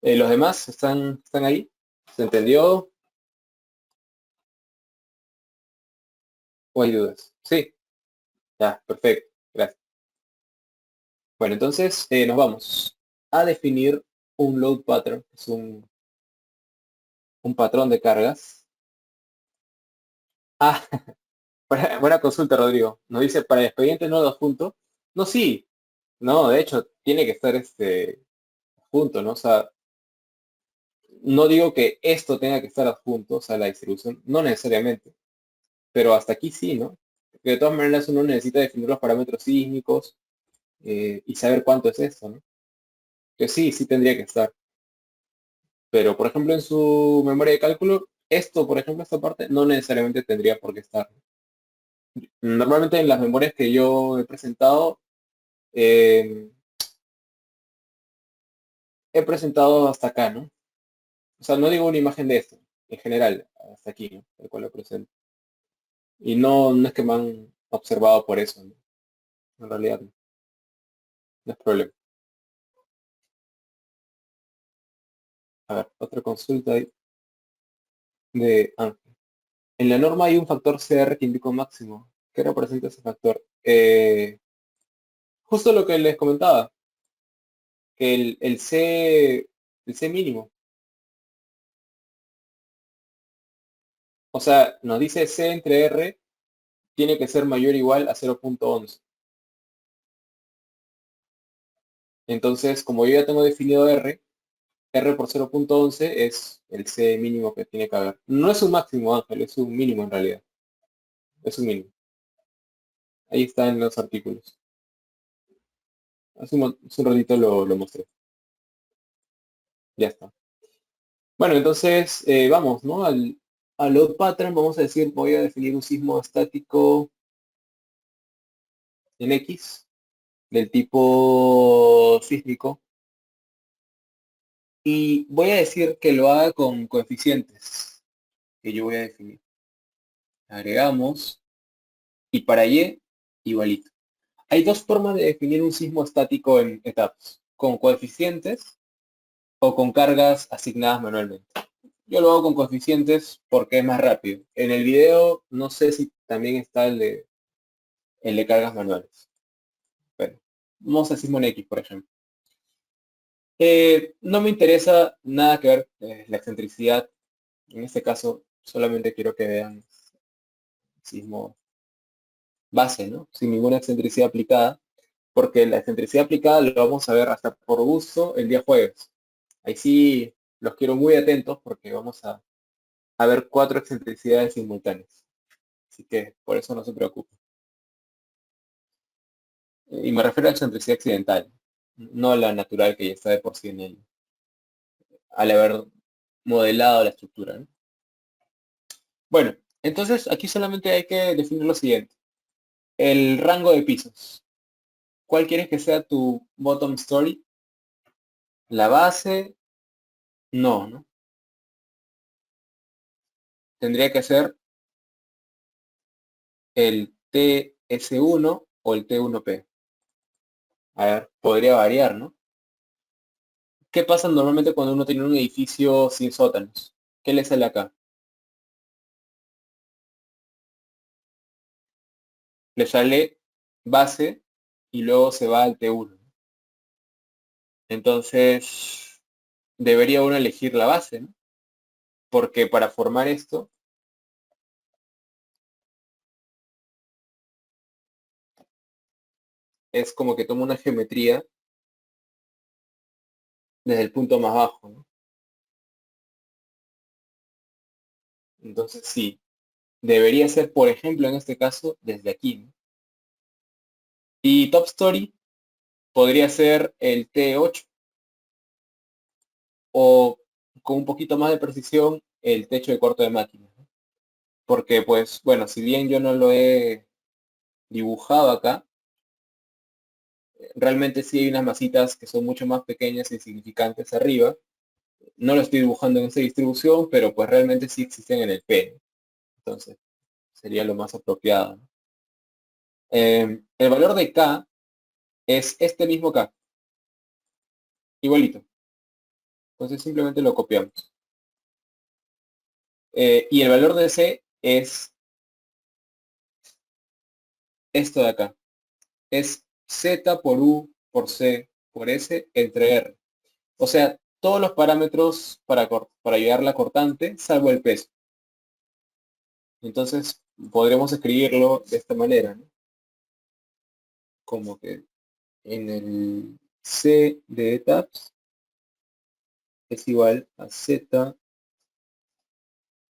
¿Los demás están ahí? ¿Se entendió o hay dudas? Sí, ya, perfecto, gracias. Bueno, entonces nos vamos a definir un load pattern, que es un patrón de cargas. Ah, buena consulta, Rodrigo. Nos dice, para el expediente no adjunto. No, sí, no, de hecho, tiene que estar junto, ¿no? O sea, no digo que esto tenga que estar adjunto, o sea, la distribución, no necesariamente, pero hasta aquí sí, ¿no? Porque de todas maneras uno necesita definir los parámetros sísmicos y saber cuánto es esto, ¿no? Que sí tendría que estar. Pero, por ejemplo, en su memoria de cálculo, esto, por ejemplo, esta parte, no necesariamente tendría por qué estar. Normalmente en las memorias que yo eh, he presentado hasta acá, ¿no? O sea, no digo una imagen de esto, en general, hasta aquí, ¿no? El cual lo presento. Y no es que me han observado por eso, ¿no? En realidad no es problema. A ver, otra consulta ahí de Ángel. En la norma hay un factor CR que indica un máximo. ¿Qué representa ese factor? Justo lo que les comentaba, que el C mínimo. O sea, nos dice C entre R tiene que ser mayor o igual a 0.11. Entonces, como yo ya tengo definido R, R por 0.11 es el C mínimo que tiene que haber. No es un máximo, Ángel, es un mínimo en realidad. Es un mínimo. Ahí está en los artículos. Hace un ratito lo mostré. Ya está. Bueno, entonces vamos, ¿no? Al load pattern vamos a decir, voy a definir un sismo estático en X del tipo sísmico y voy a decir que lo haga con coeficientes que yo voy a definir. Agregamos y para Y igualito. Hay dos formas de definir un sismo estático en etapas, con coeficientes o con cargas asignadas manualmente. Yo lo hago con coeficientes porque es más rápido. En el video no sé si también está el de cargas manuales. Bueno, vamos a sismo en X, por ejemplo. No me interesa nada que ver la excentricidad. En este caso, solamente quiero que vean sismo base, ¿no? Sin ninguna excentricidad aplicada, porque la excentricidad aplicada lo vamos a ver hasta por gusto el día jueves. Ahí sí los quiero muy atentos porque vamos a ver 4 excentricidades simultáneas. Así que por eso no se preocupen. Y me refiero a excentricidad accidental, no a la natural que ya está de por sí en el, al haber modelado la estructura, ¿no? Bueno, entonces aquí solamente hay que definir lo siguiente. El rango de pisos. ¿Cuál quieres que sea tu bottom story? La base, no, ¿no? Tendría que ser el TS1 o el T1P. A ver, podría variar, ¿no? ¿Qué pasa normalmente cuando uno tiene un edificio sin sótanos? ¿Qué le sale acá? Le sale base y luego se va al T1. Entonces, debería uno elegir la base, ¿no? Porque para formar esto, es como que toma una geometría desde el punto más bajo, ¿no? Entonces, sí, debería ser, por ejemplo, en este caso, desde aquí, ¿no? Y Top Story podría ser el T8 o con un poquito más de precisión el techo de cuarto de máquina, ¿no? Porque, pues, bueno, si bien yo no lo he dibujado acá, realmente sí hay unas masitas que son mucho más pequeñas e insignificantes arriba. No lo estoy dibujando en esta distribución, pero pues realmente sí existen en el P, ¿no? Entonces, sería lo más apropiado, ¿no? El valor de K es este mismo K, igualito. Entonces simplemente lo copiamos. Y el valor de C es esto de acá. Es Z por U por C por S entre R. O sea, todos los parámetros para llegar la cortante, salvo el peso. Entonces, podremos escribirlo de esta manera, ¿no? Como que en el C de etaps es igual a Z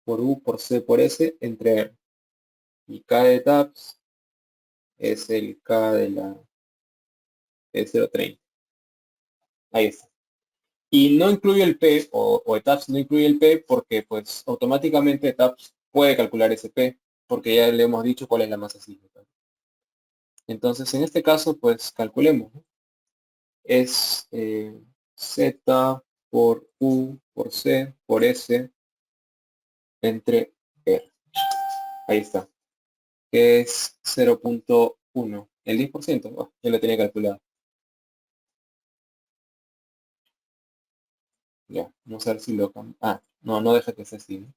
por U por C por S entre R. Y K de etaps es el K de la de 0,30. Ahí está. Y no incluye el P, o etaps no incluye el P porque pues automáticamente etaps puede calcular ese P, porque ya le hemos dicho cuál es la masa sísmica. Entonces, en este caso, pues calculemos, ¿no? Es Z por U por C por S entre R. Ahí está. Que es 0.1. El 10%. Oh, ya lo tenía calculado. Ya, vamos a ver si lo cambio. Ah, no, no deja que sea así, ¿no?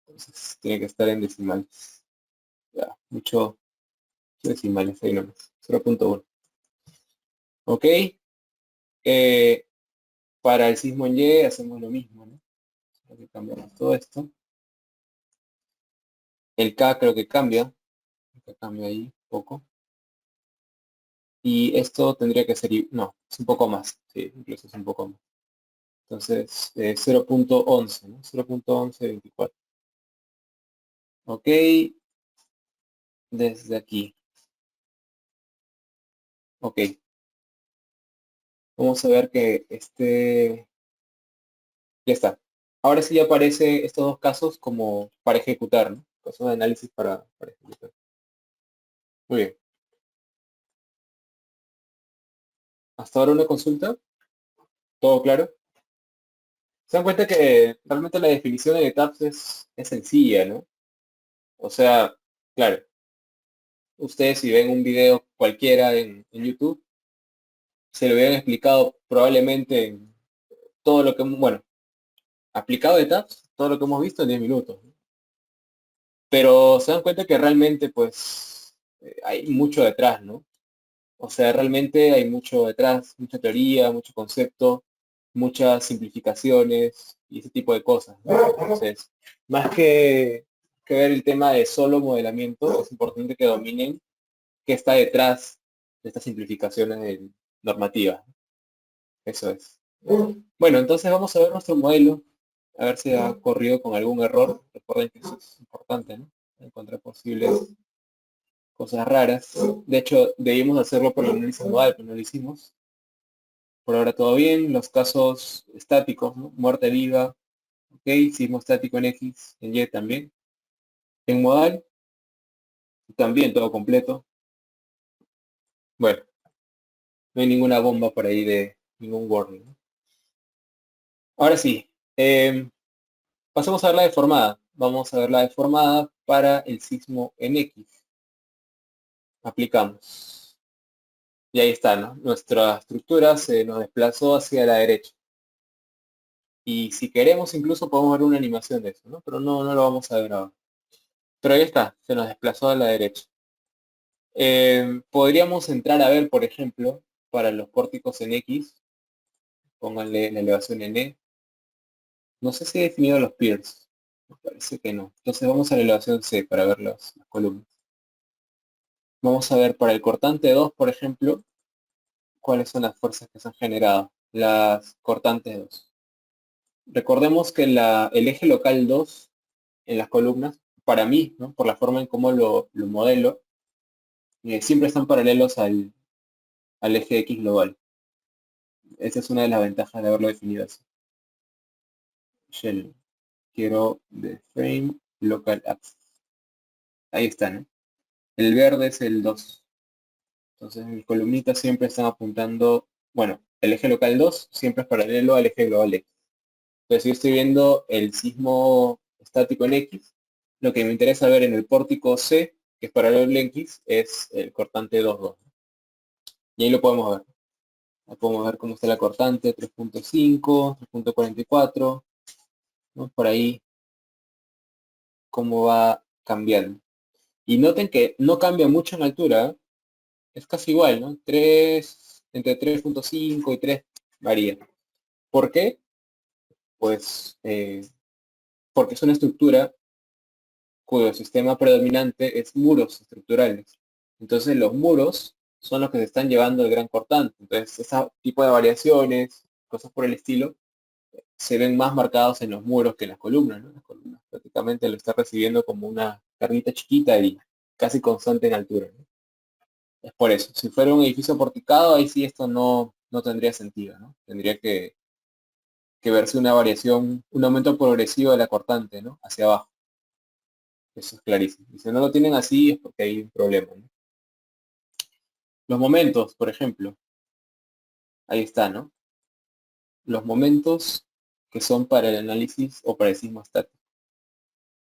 Entonces tiene que estar en decimales. Ya, mucho decimales ahí nomás. 0.1. Ok. Para el sismo en Y hacemos lo mismo, ¿no? Creo que cambiamos todo esto. El K creo que cambia. Que cambia ahí un poco. Y esto tendría que ser, no, es un poco más. Sí, incluso es un poco más. Entonces, 0.11, ¿no? 0.1124. Ok, desde aquí. Ok, vamos a ver que ya está. Ahora sí aparece estos dos casos como para ejecutar, ¿no? Casos de análisis para ejecutar. Muy bien. Hasta ahora una consulta. ¿Todo claro? Se dan cuenta que realmente la definición de tabs es sencilla, ¿no? O sea, claro, ustedes si ven un video cualquiera en YouTube, se lo hubieran explicado probablemente en todo lo que, bueno, aplicado de tabs, todo lo que hemos visto en 10 minutos, ¿no? Pero se dan cuenta que realmente, pues, hay mucho detrás, ¿no? O sea, realmente hay mucho detrás, mucha teoría, mucho concepto, muchas simplificaciones y ese tipo de cosas, ¿no? Entonces, más que ver el tema de solo modelamiento, es importante que dominen qué está detrás de estas simplificaciones normativas. Eso es. Bueno, entonces vamos a ver nuestro modelo, a ver si ha corrido con algún error. Recuerden que eso es importante, ¿no? Encontrar posibles cosas raras. De hecho, debimos hacerlo por el análisis modal, pero no lo hicimos. Por ahora todo bien. Los casos estáticos, ¿no? Muerte viva, ok. Sismo estático en X, en Y también. En modal, también todo completo. Bueno, no hay ninguna bomba por ahí de ningún warning, ¿no? Ahora sí, pasemos a ver la deformada. Vamos a ver la deformada para el sismo en X. Aplicamos. Y ahí está, ¿no? Nuestra estructura se nos desplazó hacia la derecha. Y si queremos incluso podemos ver una animación de eso, ¿no? Pero no lo vamos a ver ahora. Pero ahí está, se nos desplazó a la derecha. Podríamos entrar a ver, por ejemplo, para los pórticos en X, pónganle la elevación en E. No sé si he definido los piers. Me parece que no. Entonces vamos a la elevación C para ver las columnas. Vamos a ver para el cortante 2, por ejemplo, cuáles son las fuerzas que se han generado. Las cortantes 2. Recordemos que el eje local 2 en las columnas, para mí, ¿no? Por la forma en cómo lo modelo, siempre están paralelos al eje X global. Esa es una de las ventajas de haberlo definido así. Shell. Quiero the frame local axis. Ahí está, ¿no? El verde es el 2. Entonces mis columnitas siempre están apuntando, bueno, el eje local 2 siempre es paralelo al eje global X. Entonces si yo estoy viendo el sismo estático en X, lo que me interesa ver en el pórtico C, que es paralelo al X, es el cortante 2,2. Y ahí lo podemos ver. Ahí podemos ver cómo está la cortante, 3.5, 3.44, ¿no? Por ahí cómo va cambiando. Y noten que no cambia mucho en altura, ¿eh? Es casi igual, ¿no? 3, entre 3.5 y 3 varía. ¿Por qué? Pues porque es una estructura cuyo sistema predominante es muros estructurales. Entonces los muros son los que se están llevando el gran cortante. Entonces ese tipo de variaciones, cosas por el estilo, se ven más marcados en los muros que en las columnas, ¿no? Las columnas prácticamente lo está recibiendo como una carnita chiquita y casi constante en altura, ¿no? Es por eso. Si fuera un edificio porticado, ahí sí esto no tendría sentido, ¿no? Tendría que verse una variación, un aumento progresivo de la cortante, ¿no? Hacia abajo. Eso es clarísimo. Y si no lo tienen así es porque hay un problema, ¿no? Los momentos, por ejemplo. Ahí está, ¿no? Los momentos que son para el análisis o para el sismo estático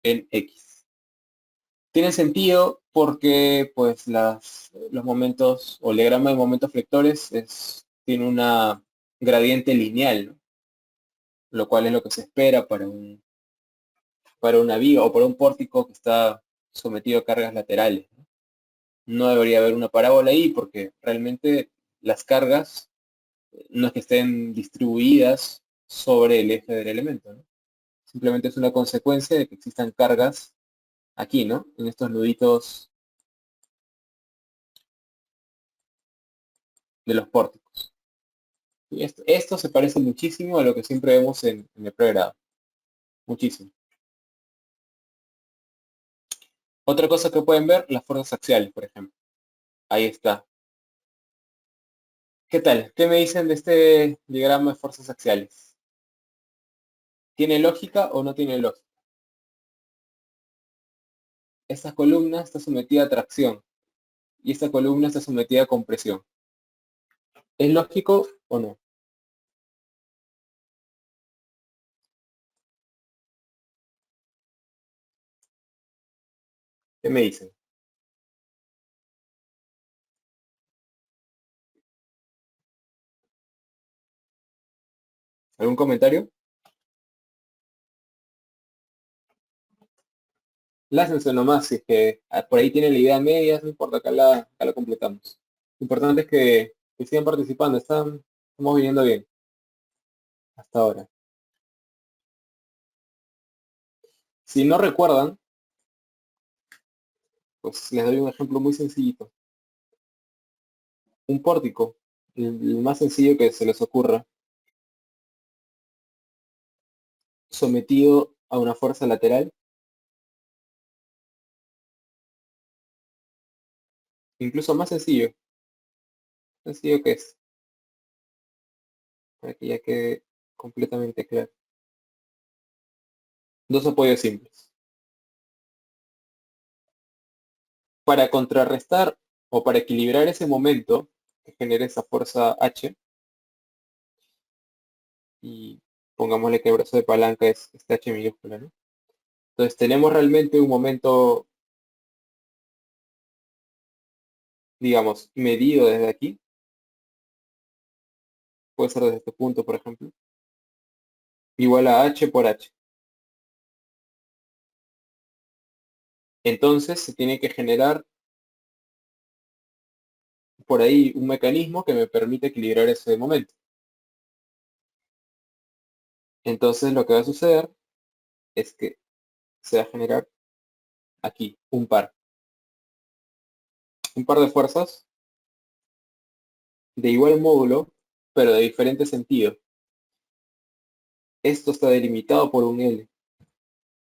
en X. Tiene sentido porque pues los momentos o el diagrama de momentos flectores tiene una gradiente lineal, ¿no? Lo cual es lo que se espera para una viga o para un pórtico que está sometido a cargas laterales, ¿no? No debería haber una parábola ahí porque realmente las cargas no es que estén distribuidas sobre el eje del elemento, ¿no? Simplemente es una consecuencia de que existan cargas aquí, ¿no? En estos nuditos de los pórticos. Y esto se parece muchísimo a lo que siempre vemos en el pregrado. Muchísimo. Otra cosa que pueden ver, las fuerzas axiales, por ejemplo. Ahí está. ¿Qué tal? ¿Qué me dicen de este diagrama de fuerzas axiales? ¿Tiene lógica o no tiene lógica? Esta columna está sometida a tracción y esta columna está sometida a compresión. ¿Es lógico o no? ¿Qué me dicen? ¿Algún comentario? Lácense nomás, si es que por ahí tienen la idea media, no importa, acá la completamos. Lo importante es que sigan participando, estamos viniendo bien hasta ahora. Si no recuerdan, pues les doy un ejemplo muy sencillito. Un pórtico, el más sencillo que se les ocurra, sometido a una fuerza lateral, incluso más sencillo que es, para que ya quede completamente claro. Dos apoyos simples. Para contrarrestar o para equilibrar ese momento que genera esa fuerza H, y pongámosle que el brazo de palanca es este H minúscula, ¿no? Entonces tenemos realmente un momento, digamos, medido desde aquí, puede ser desde este punto, por ejemplo, igual a H por H. Entonces se tiene que generar por ahí un mecanismo que me permite equilibrar ese momento. Entonces lo que va a suceder es que se va a generar aquí un par de fuerzas de igual módulo, pero de diferente sentido. Esto está delimitado por un L.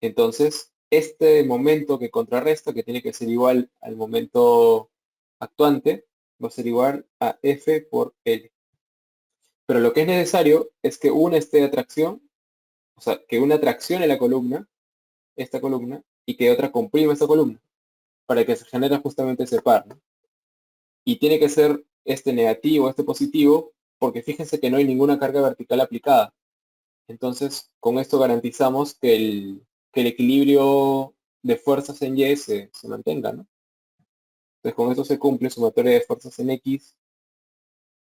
Entonces, este momento que contrarresta, que tiene que ser igual al momento actuante, va a ser igual a F por L. Pero lo que es necesario es que una esté de atracción, o sea, que una traccione la columna, esta columna, y que otra comprima esta columna, para que se genere justamente ese par, ¿no? Y tiene que ser este negativo, este positivo, porque fíjense que no hay ninguna carga vertical aplicada. Entonces, con esto garantizamos que el equilibrio de fuerzas en Y se mantenga, ¿no? Entonces, con esto se cumple sumatoria de fuerzas en X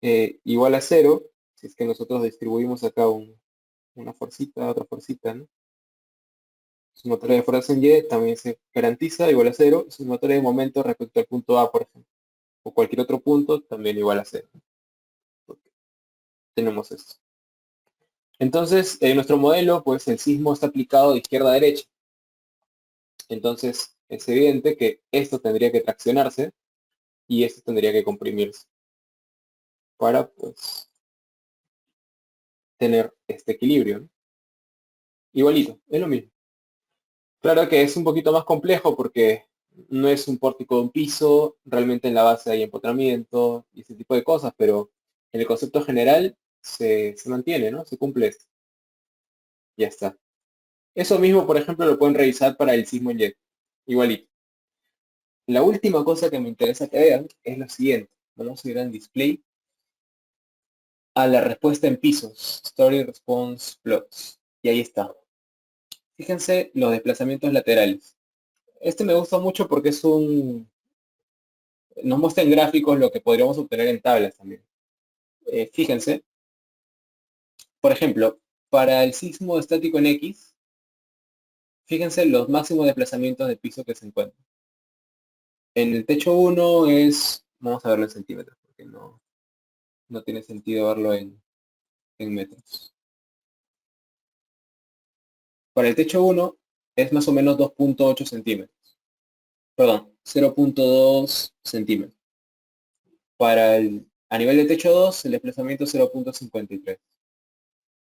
igual a cero, si es que nosotros distribuimos acá una fuercita, otra fuercita, ¿no? Sumatoria de fuerzas en Y también se garantiza igual a cero, sumatoria de momento respecto al punto A, por ejemplo, o cualquier otro punto también igual a cero. Porque tenemos esto. Entonces, en nuestro modelo, pues el sismo está aplicado de izquierda a derecha. Entonces, es evidente que esto tendría que traccionarse y esto tendría que comprimirse para, pues, tener este equilibrio, ¿no? Igualito, es lo mismo. Claro que es un poquito más complejo porque no es un pórtico de un piso, realmente en la base hay empotramiento y ese tipo de cosas, pero en el concepto general se mantiene, ¿no? Se cumple esto. Ya está. Eso mismo, por ejemplo, lo pueden revisar para el sismo en jet. Igualito. La última cosa que me interesa que vean es lo siguiente. Vamos a ir al display a la respuesta en pisos. Story Response Plots. Y ahí está. Fíjense los desplazamientos laterales. Este me gusta mucho porque nos muestra en gráficos lo que podríamos obtener en tablas también. Fíjense, por ejemplo, para el sismo estático en X, fíjense los máximos desplazamientos de piso que se encuentran. En el techo 1 vamos a verlo en centímetros, porque no tiene sentido verlo en metros. Para el techo 1 es más o menos 2.8 centímetros. Perdón, 0.2 centímetros. Para el A nivel de techo 2, el desplazamiento es 0.53.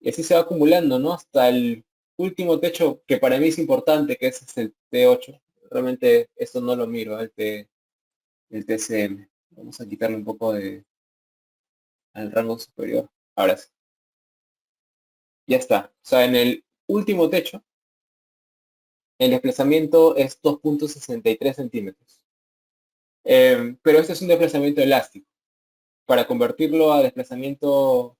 Y así se va acumulando, ¿no? Hasta el último techo, que para mí es importante, que es el T8. Realmente esto no lo miro, el TCM. Vamos a quitarle un poco al rango superior. Ahora sí. Ya está. O sea, en el último techo, el desplazamiento es 2.63 centímetros. Pero este es un desplazamiento elástico. Para convertirlo a desplazamiento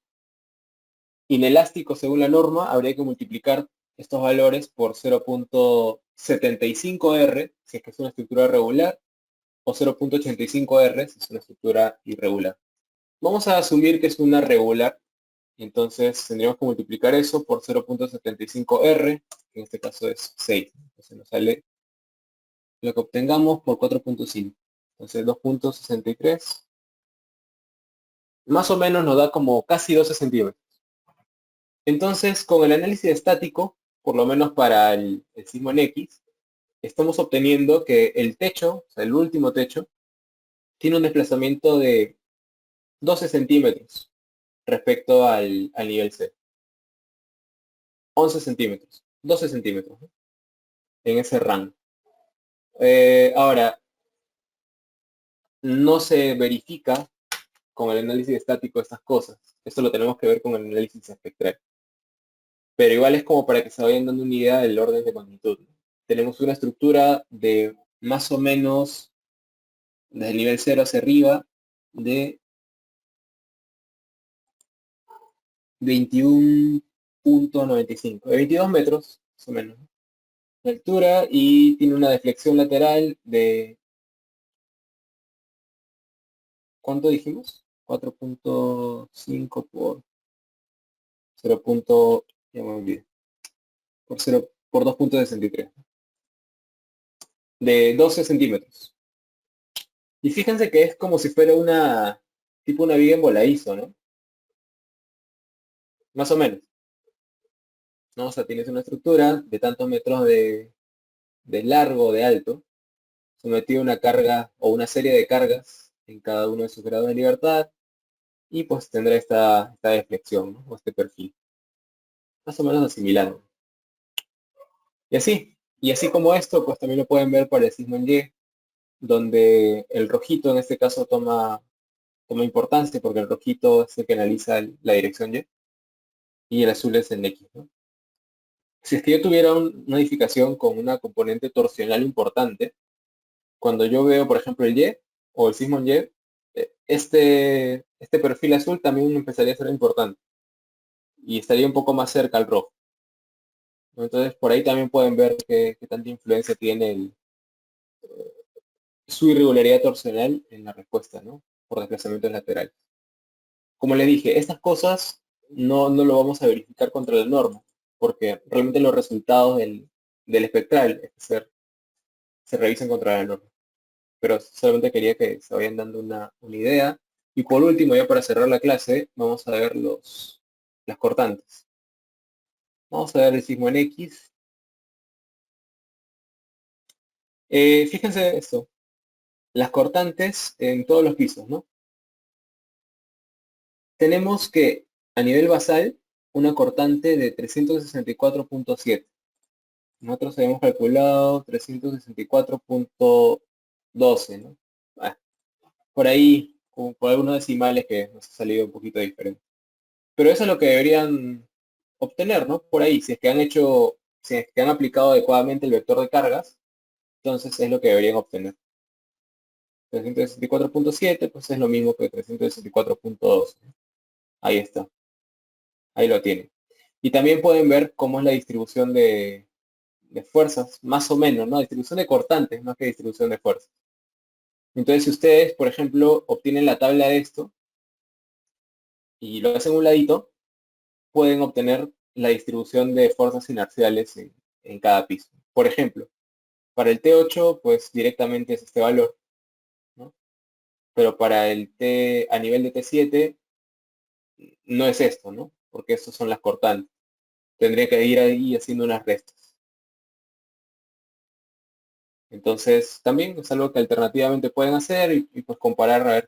inelástico según la norma, habría que multiplicar estos valores por 0.75 R, si es que es una estructura regular, o 0.85 R, si es una estructura irregular. Vamos a asumir que es una regular, entonces tendríamos que multiplicar eso por 0.75 R, que en este caso es 6. Entonces nos sale lo que obtengamos por 4.5. Entonces 2.63, más o menos nos da como casi 12 centímetros. Entonces, con el análisis estático, por lo menos para el sismo en X, estamos obteniendo que el techo, o sea, el último techo, tiene un desplazamiento de 12 centímetros respecto al nivel C. 11 centímetros, 12 centímetros, ¿no? En ese rango. Ahora, no se verifica con el análisis estático estas cosas. Esto lo tenemos que ver con el análisis espectral. Pero igual es como para que se vayan dando una idea del orden de magnitud, ¿no? Tenemos una estructura de más o menos desde el nivel 0 hacia arriba de 21.95, de 22 metros, más o menos, ¿no?, de altura, y tiene una deflexión lateral de, ¿cuánto dijimos? 4.5 por 0. Ya me olvidé, por 0, por 2.63, de 12 centímetros. Y fíjense que es como si fuera tipo una viga en voladizo, ¿no? Más o menos, ¿no? O sea, tienes una estructura de tantos metros de largo, de alto, sometido a una carga o una serie de cargas en cada uno de sus grados de libertad, y pues tendrá esta deflexión, ¿no?, o este perfil, más o menos asimilando. Y así como esto, pues también lo pueden ver para el sismo en Y, donde el rojito en este caso toma importancia, porque el rojito es el que analiza la dirección y el azul es el X, ¿no? Si es que yo tuviera una edificación con una componente torsional importante, cuando yo veo, por ejemplo, el Y o el sismo en Y, este perfil azul también empezaría a ser importante y estaría un poco más cerca al rojo, ¿no? Entonces, por ahí también pueden ver qué tanta influencia tiene su irregularidad torsional en la respuesta, ¿no?, por desplazamientos laterales. Como les dije, estas cosas no lo vamos a verificar contra la norma, porque realmente los resultados del espectral se revisan contra la norma. Pero solamente quería que se vayan dando una idea. Y por último, ya para cerrar la clase, vamos a ver las cortantes. Vamos a ver el sismo en X. Fíjense esto, las cortantes en todos los pisos, ¿no? Tenemos que a nivel basal una cortante de 364.7. Nosotros habíamos calculado 364.12, ¿no? Ah, por ahí, como por algunos decimales que nos ha salido un poquito diferente. Pero eso es lo que deberían obtener, ¿no? Por ahí, si es que han aplicado adecuadamente el vector de cargas, entonces es lo que deberían obtener. 364.7, pues es lo mismo que 364.2. Ahí está, ahí lo tienen. Y también pueden ver cómo es la distribución de fuerzas, más o menos, ¿no? Distribución de cortantes, más que distribución de fuerzas. Entonces, si ustedes, por ejemplo, obtienen la tabla de esto y lo hacen a un ladito, pueden obtener la distribución de fuerzas inerciales en cada piso. Por ejemplo, para el T8, pues directamente es este valor, ¿no? Pero para el T a nivel de T7, no es esto, ¿no? Porque estos son las cortantes. Tendría que ir ahí haciendo unas restas. Entonces, también es algo que alternativamente pueden hacer y pues comparar a ver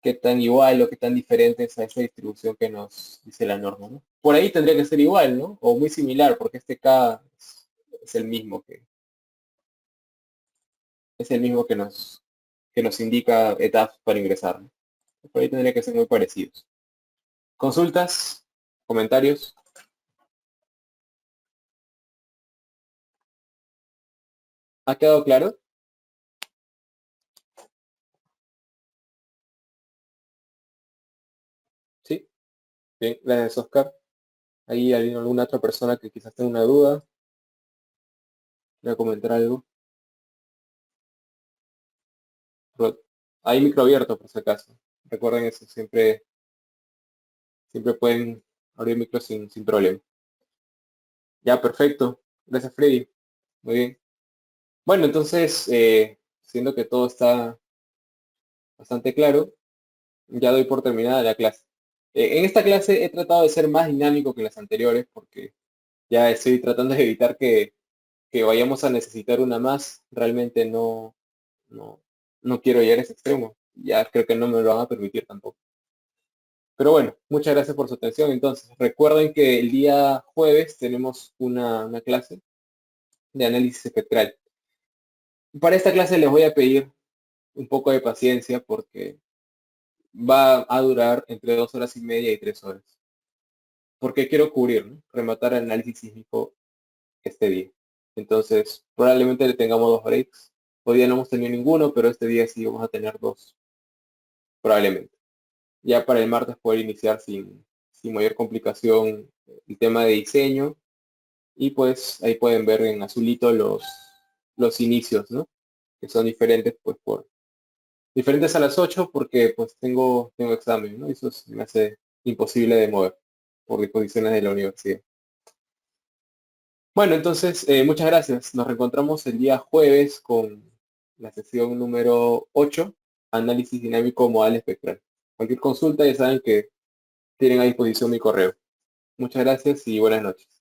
qué tan igual o qué tan diferente es a esa distribución que nos dice la norma, ¿no? Por ahí tendría que ser igual, ¿no? O muy similar, porque este K es el mismo que nos indica etapas para ingresar, ¿no? Por ahí tendría que ser muy parecidos. ¿Consultas? ¿Comentarios? ¿Ha quedado claro? Sí. Bien, gracias, Oscar. ¿Hay alguna otra persona que quizás tenga una duda? Voy a comentar algo. Hay micro abierto, por si acaso. Recuerden eso, siempre pueden abrir micro sin problema. Ya, perfecto. Gracias, Freddy. Muy bien. Bueno, entonces, siendo que todo está bastante claro, ya doy por terminada la clase. En esta clase he tratado de ser más dinámico que las anteriores porque ya estoy tratando de evitar que vayamos a necesitar una más. Realmente no, no quiero llegar a ese extremo. Ya creo que no me lo van a permitir tampoco. Pero bueno, muchas gracias por su atención. Entonces, recuerden que el día jueves tenemos una clase de análisis espectral. Para esta clase les voy a pedir un poco de paciencia porque va a durar entre 2 horas y media y 3 horas. Porque quiero cubrir, ¿no? Rematar el análisis sísmico este día. Entonces, probablemente le tengamos 2 breaks. Hoy día no hemos tenido ninguno, pero este día sí vamos a tener dos, probablemente. Ya para el martes poder iniciar sin mayor complicación el tema de diseño. Y pues ahí pueden ver en azulito los inicios, ¿no? Que son diferentes, pues diferentes a las 8 porque pues tengo examen, ¿no? Y eso me hace imposible de mover por disposiciones de la universidad. Bueno, entonces, muchas gracias. Nos reencontramos el día jueves con la sesión número 8, análisis dinámico modal espectral. Cualquier consulta ya saben que tienen a disposición mi correo. Muchas gracias y buenas noches.